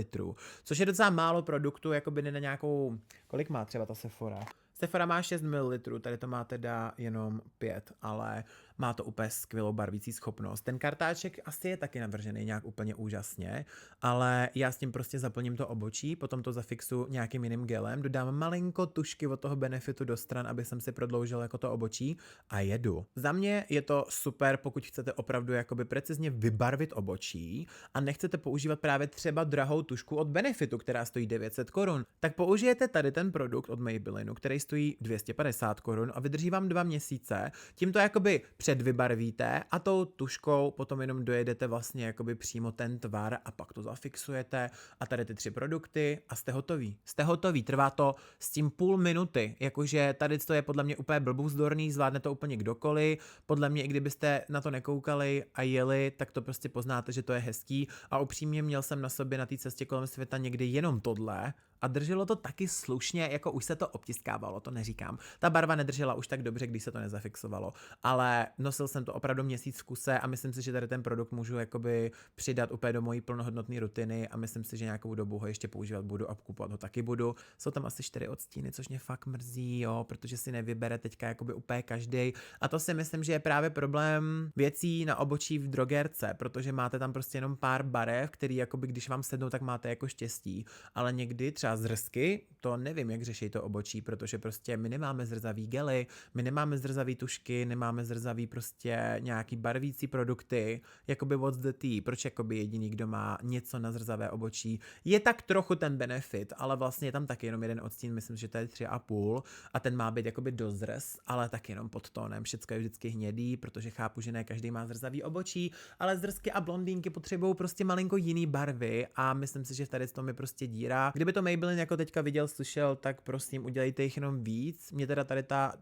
což je docela málo produktu, jakoby ne na nějakou, kolik má třeba ta Sephora? Sephora má 6 ml, tady to má teda jenom 5, ale má to úplně skvělou barvící schopnost. Ten kartáček asi je taky navržený nějak úplně úžasně, ale já s tím prostě zaplním to obočí, potom to zafixu nějakým jiným gelem, dodám malinko tušky od toho Benefitu do stran, aby jsem si prodloužil jako to obočí a jedu. Za mě je to super, pokud chcete opravdu jakoby precizně vybarvit obočí a nechcete používat právě třeba drahou tušku od Benefitu, která stojí 900 korun, tak použijete tady ten produkt od Maybellineu, který stojí 250 korun a vydrží vám 2 měsíce. Tím to jakoby předvybarvíte a tou tuškou potom jenom dojedete vlastně jakoby přímo ten tvar a pak to zafixujete a tady ty 3 produkty a jste hotový. Jste hotový, trvá to s tím půl minuty, jakože tady to je podle mě úplně blbůzdorný, zvládne to úplně kdokoliv. Podle mě, i kdybyste na to nekoukali a jeli, tak to prostě poznáte, že to je hezký a upřímně měl jsem na sobě na té cestě kolem světa někdy jenom tohle a drželo to taky slušně, jako už se to obtiskávalo, to neříkám. Ta barva nedržela už tak dobře, když se to nezafixovalo, ale nosil jsem to opravdu měsíc v kuse a myslím si, že tady ten produkt můžu jakoby přidat úplně do mojí plnohodnotné rutiny a myslím si, že nějakou dobu ho ještě používat budu a kupovat ho taky budu. Jsou tam asi 4 odstíny, což mě fakt mrzí, jo, protože si nevybere teďka jakoby úplně každý. A to si myslím, že je právě problém věcí na obočí v drogérce, protože máte tam prostě jenom pár barev, který jakoby když vám sednou, tak máte jako štěstí, ale někdy třeba zrzky, to nevím, jak řeší to obočí, protože prostě my nemáme zrzavý gely, my nemáme zrzavý tušky, nemáme zrzavý prostě nějaký barvící produkty, jakoby what's the tea, proč jakoby jediný, kdo má něco na zrzavé obočí, je tak trochu ten Benefit, ale vlastně je tam taky jenom jeden odstín, myslím, že to je 3,5 a ten má být jakoby do zrz, ale tak jenom pod tónem, všecko je vždycky hnědý, protože chápu, že ne každý má zrzavý obočí, ale zrzky a blondýnky potřebují prostě malinko jiný barvy a myslím si, že tady to mi prostě dírá. Kdyby to Maybelline jako teďka viděl, slyšel, tak prosím udělejte jich jenom víc. Mě teda tady ta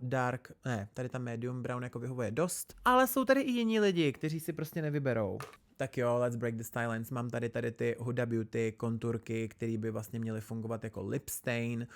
tady ta medium brown jako vyhovuje dost, ale jsou tady i jiní lidi, kteří si prostě nevyberou. Tak jo, let's break the silence. Mám tady ty Huda Beauty konturky, které by vlastně měly fungovat jako lip stain.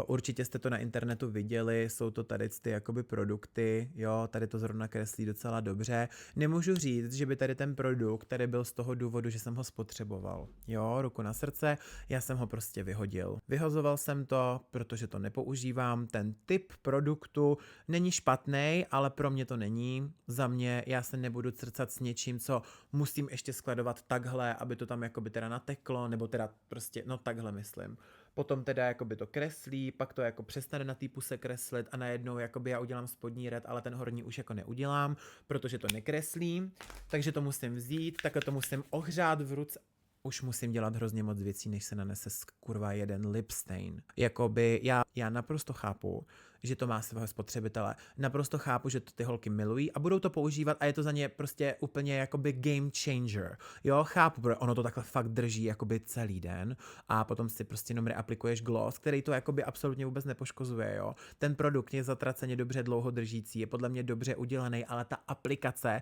Určitě jste to na internetu viděli, jsou to tady ty jakoby produkty, jo, tady to zrovna kreslí docela dobře. Nemůžu říct, že by tady ten produkt tady byl z toho důvodu, že jsem ho spotřeboval. Jo, ruku na srdce, já jsem ho prostě vyhodil. Vyhozoval jsem to, protože to nepoužívám, ten typ produktu není špatný, ale pro mě to není. Za mě, já se nebudu crcat s něčím, co musím ještě skladovat takhle, aby to tam jakoby teda nateklo, nebo teda prostě, no takhle myslím. Potom teda jakoby to kreslí, pak to jako přestane na té puse kreslit a najednou jakoby já udělám spodní red, ale ten horní už jako neudělám, protože to nekreslím, takže to musím vzít, takhle to musím ohřát v ruce. Už musím dělat hrozně moc věcí, než se nanese kurva jeden lip stain. Jakoby já naprosto chápu, že to má svého spotřebitele. Naprosto chápu, že to ty holky milují a budou to používat a je to za ně prostě úplně jakoby game changer. Jo, chápu, protože ono to takhle fakt drží jakoby celý den a potom si prostě jenom reaplikuješ gloss, který to jakoby absolutně vůbec nepoškozuje, jo. Ten produkt je zatraceně dobře dlouho držící, je podle mě dobře udělaný, ale ta aplikace,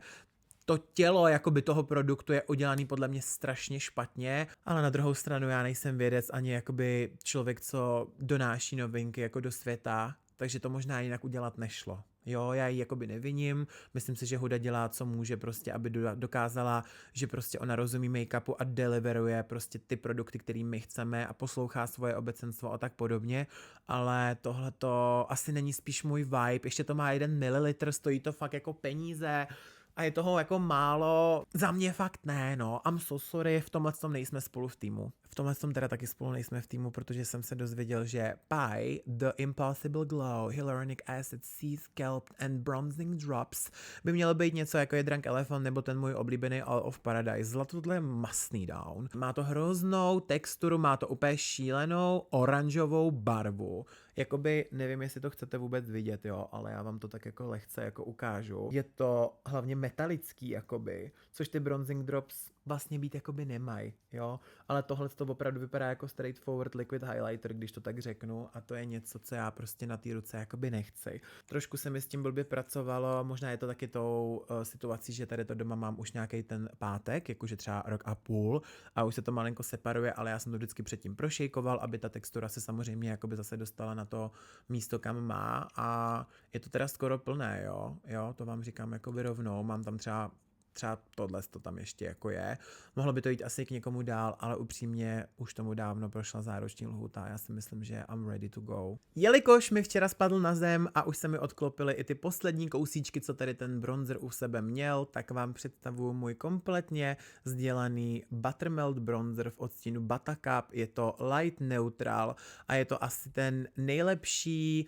to tělo jakoby toho produktu je udělaný podle mě strašně špatně, ale na druhou stranu já nejsem vědec ani jakoby člověk, co donáší novinky jako do světa, takže to možná jinak udělat nešlo. Jo, já ji jakoby neviním, myslím si, že Huda dělá, co může prostě, aby dokázala, že prostě ona rozumí make-upu a deliveruje prostě ty produkty, který my chceme a poslouchá svoje obecenstvo a tak podobně, ale tohle to asi není spíš můj vibe, ještě to má 1 mililitr, stojí to fakt jako peníze, a je toho jako málo, za mě fakt ne, no, I'm so sorry, v tomhle tom nejsme spolu v týmu. V tomhle tom teda taky spolu nejsme v týmu, protože jsem se dozvěděl, že Pai, The Impossible Glow, Hyaluronic Acid, Sea Scalp and Bronzing Drops by mělo být něco jako je Drunk Elephant nebo ten můj oblíbený All of Paradise. Zlatodle je masný down. Má to hroznou texturu, má to úplně šílenou oranžovou barvu. Jakoby, nevím, jestli to chcete vůbec vidět, jo, ale já vám to tak jako lehce jako ukážu. Je to hlavně metalický, jakoby, což ty bronzing drops vlastně být jakoby nemají, jo, ale tohle to opravdu vypadá jako straightforward liquid highlighter, když to tak řeknu, a to je něco, co já prostě na té ruce jakoby nechci. Trošku se mi s tím blbě pracovalo, možná je to taky tou situací, že tady to doma mám už nějaký ten pátek, jakože třeba rok a půl a už se to malinko separuje, ale já jsem to vždycky předtím prošejkoval, aby ta textura se samozřejmě jakoby zase dostala na to místo, kam má, a je to teda skoro plné, jo, to vám říkám jakoby rovnou, mám tam třeba tohle to tam ještě jako je. Mohlo by to jít asi k někomu dál, ale upřímně už tomu dávno prošla záruční lhůta. Já si myslím, že I'm ready to go. Jelikož mi včera spadl na zem a už se mi odklopily i ty poslední kousíčky, co tady ten bronzer u sebe měl, tak vám představuji můj kompletně sdělaný Buttermelt bronzer v odstínu Buttercup. Je to light neutral a je to asi ten nejlepší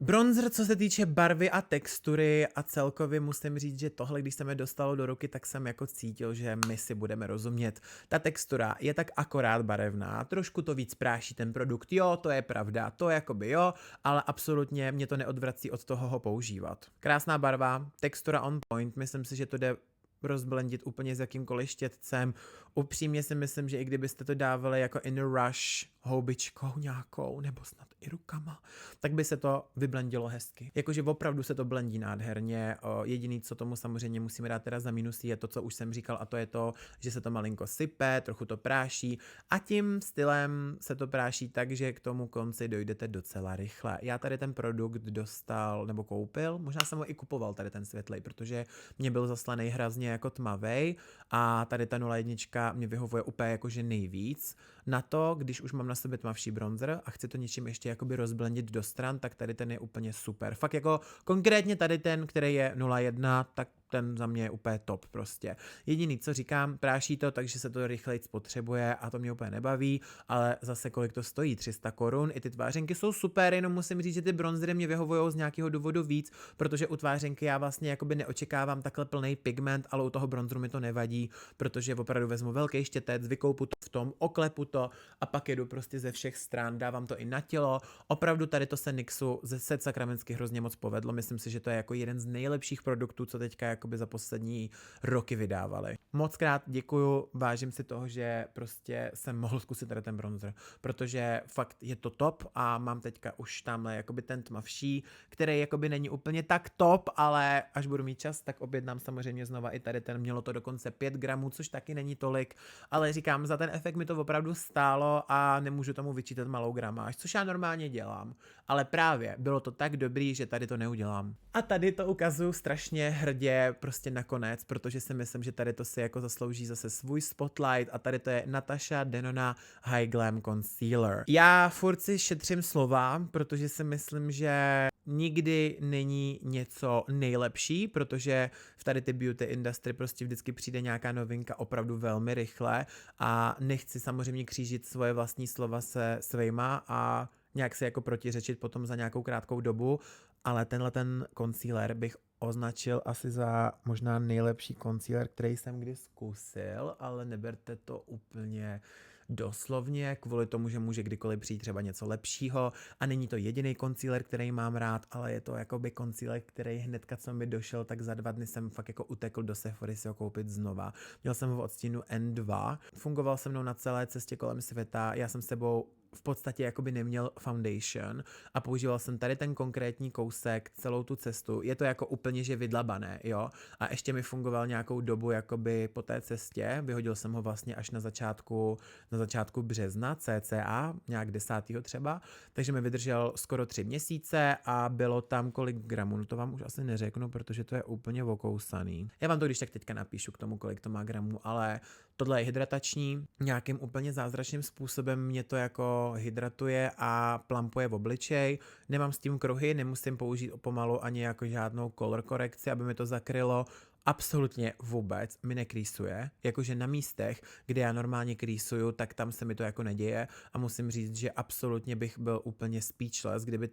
bronzer, co se týče barvy a textury, a celkově musím říct, že tohle, když se mi dostalo do ruky, tak jsem jako cítil, že my si budeme rozumět. Ta textura je tak akorát barevná, trošku to víc práší ten produkt, jo, to je pravda, to jakoby jo, ale absolutně mě to neodvrací od toho ho používat. Krásná barva, textura on point, myslím si, že to jde rozblendit úplně s jakýmkoliv štětcem. Upřímně si myslím, že i kdybyste to dávali jako in a rush houbičkou nějakou, nebo snad i rukama, tak by se to vyblendilo hezky. Jakože opravdu se to blendí nádherně. Jediný, co tomu samozřejmě musíme dát teda za minusy, je to, co už jsem říkal, a to je to, že se to malinko sype, trochu to práší a tím stylem se to práší tak, že k tomu konci dojdete docela rychle. Já tady ten produkt dostal nebo koupil, možná jsem ho i kupoval tady ten světlej, protože mě byl zaslaný hrozně jako tmavej a tady ta 01 mě vyhovuje úplně jakože nejvíc. Na to, když už mám na sebe tmavší bronzer a chci to něčím ještě jakoby rozblendit do stran, tak tady ten je úplně super. Fakt jako konkrétně tady ten, který je 01, tak ten za mě je úplně top prostě. Jediný, co říkám, práší to, takže se to rychleji spotřebuje a to mě úplně nebaví, ale zase kolik to stojí, 300 korun, i ty tvářenky jsou super, jenom musím říct, že ty bronzery mě vyhovují z nějakého důvodu víc, protože u tvářenky já vlastně jakoby neočekávám takhle plný pigment, ale u toho bronzeru mi to nevadí, protože opravdu vezmu velký štětec, vykoupu to v tom, oklepu to a pak jedu prostě ze všech stran, dávám to i na tělo. Opravdu tady to se NYXu ze Set sakramentsky hrozně moc povedlo, myslím si, že to je jako jeden z nejlepších produktů, co teďka jakoby za poslední roky vydávali. Moc krát děkuju, vážím si toho, že prostě jsem mohl zkusit tady ten bronzer, protože fakt je to top a mám teďka už tamhle jakoby ten tmavší, který jakoby není úplně tak top, ale až budu mít čas, tak objednám samozřejmě znova i tady ten, mělo to dokonce 5 gramů, což taky není tolik, ale říkám, za ten efekt mi to opravdu stálo a nemůžu tomu vyčítat malou gramáž, což já normálně dělám, ale právě bylo to tak dobrý, že tady to neudělám. A tady to ukazuju strašně hrdě prostě nakonec, protože si myslím, že tady to si jako zaslouží zase svůj spotlight a tady to je Natasha Denona High Glam Concealer. Já furt si šetřím slova, protože si myslím, že nikdy není něco nejlepší, protože v tady ty beauty industry prostě vždycky přijde nějaká novinka opravdu velmi rychle a nechci samozřejmě křížit svoje vlastní slova se svýma a nějak se jako protiřečit potom za nějakou krátkou dobu, ale tenhle ten concealer bych označil asi za možná nejlepší concealer, který jsem kdy zkusil, ale neberte to úplně doslovně, kvůli tomu, že může kdykoliv přijít třeba něco lepšího a není to jediný concealer, který mám rád, ale je to jakoby concealer, který hnedka co mi došel, tak za 2 dny jsem fakt jako utekl do Sephory si ho koupit znova. Měl jsem ho v odstínu N2, fungoval se mnou na celé cestě kolem světa, já jsem s sebou v podstatě jakoby neměl foundation a používal jsem tady ten konkrétní kousek celou tu cestu. Je to jako úplně že vydlabané, jo? A ještě mi fungoval nějakou dobu jakoby po té cestě. Vyhodil jsem ho vlastně až na začátku března, cca, nějak 10. třeba. Takže mi vydržel skoro 3 měsíce a bylo tam kolik gramů. No to vám už asi neřeknu, protože to je úplně okousaný. Já vám to když tak teďka napíšu k tomu, kolik to má gramů, ale tohle je hydratační. Nějakým úplně zázračným způsobem mě to jako hydratuje a plampuje v obličej. Nemám s tím kruhy, nemusím použít pomalu ani jako žádnou color korekci, aby mi to zakrylo. Absolutně vůbec mi nekrýsuje, jakože na místech, kde já normálně krýsuju, tak tam se mi to jako neděje a musím říct, že absolutně bych byl úplně speechless, kdyby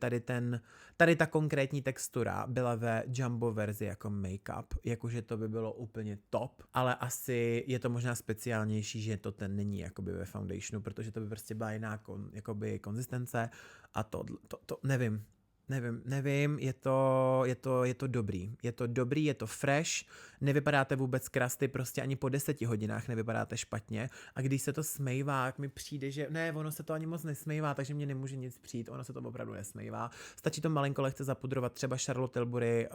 tady ta konkrétní textura byla ve jumbo verzi jako make-up, jakože to by bylo úplně top, ale asi je to možná speciálnější, že to ten není jakoby ve foundationu, protože to by prostě byla jiná jakoby konzistence a to nevím, je to dobrý. Je to dobrý, je to fresh, nevypadáte vůbec krasty, prostě ani po 10 hodinách nevypadáte špatně a když se to smejvá, jak mi přijde, že ne, ono se to ani moc nesmejvá, takže mě nemůže nic přijít, ono se to opravdu nesmejvá. Stačí to malinko lehce zapudrovat třeba Charlotte Tilbury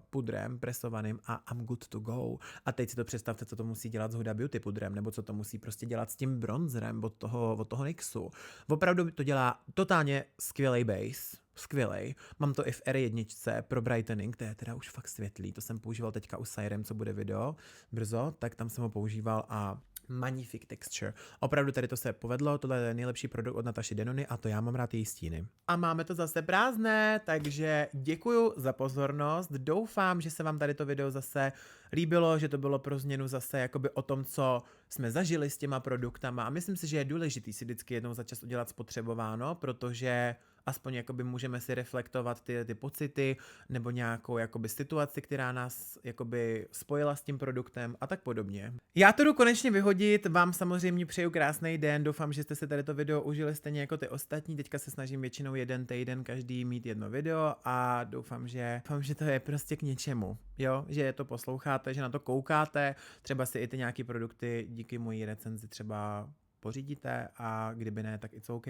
pudrem presovaným a I'm good to go. A teď si to představte, co to musí dělat s Huda Beauty pudrem, nebo co to musí prostě dělat s tím bronzerem od toho NYXu. Opravdu to dělá totálně skvělej base. Skvělej. Mám to i v R1 pro brightening, to je teda už fakt světlý, to jsem používal teďka u Sirem, co bude video brzo, tak tam jsem ho používal a magnific texture. Opravdu tady to se povedlo, tohle je nejlepší produkt od Nataši Denony a to já mám rád její stíny. A máme to zase prázdné, takže děkuju za pozornost, doufám, že se vám tady to video zase líbilo, že to bylo pro změnu zase jakoby o tom, co jsme zažili s těma produktama a myslím si, že je důležitý si vždycky jednou za čas udělat spotřebováno, protože aspoň jakoby můžeme si reflektovat ty pocity nebo nějakou jakoby situaci, která nás jakoby spojila s tím produktem a tak podobně. Já to jdu konečně vyhodit, vám samozřejmě přeju krásný den, doufám, že jste si tady to video užili stejně jako ty ostatní, teďka se snažím většinou jeden týden každý mít jedno video a doufám, že to je prostě k něčemu, jo, že to posloucháte, že na to koukáte, třeba si i ty nějaký produkty díky mojí recenzi třeba pořídíte a kdyby ne, tak it's OK,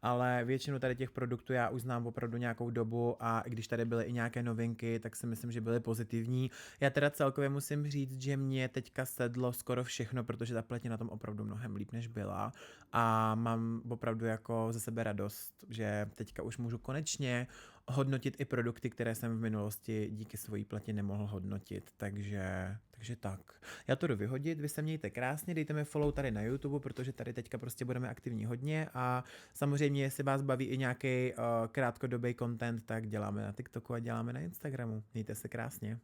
ale většinu tady těch produktů já už znám opravdu nějakou dobu a když tady byly i nějaké novinky, tak si myslím, že byly pozitivní. Já teda celkově musím říct, že mě teďka sedlo skoro všechno, protože ta pleť je na tom opravdu mnohem líp, než byla a mám opravdu jako ze sebe radost, že teďka už můžu konečně hodnotit i produkty, které jsem v minulosti díky svojí pleti nemohl hodnotit, takže tak. Já to jdu vyhodit, vy se mějte krásně, dejte mi follow tady na YouTube, protože tady teďka prostě budeme aktivní hodně a samozřejmě, jestli vás baví i nějaký krátkodobý content, tak děláme na TikToku a děláme na Instagramu. Mějte se krásně.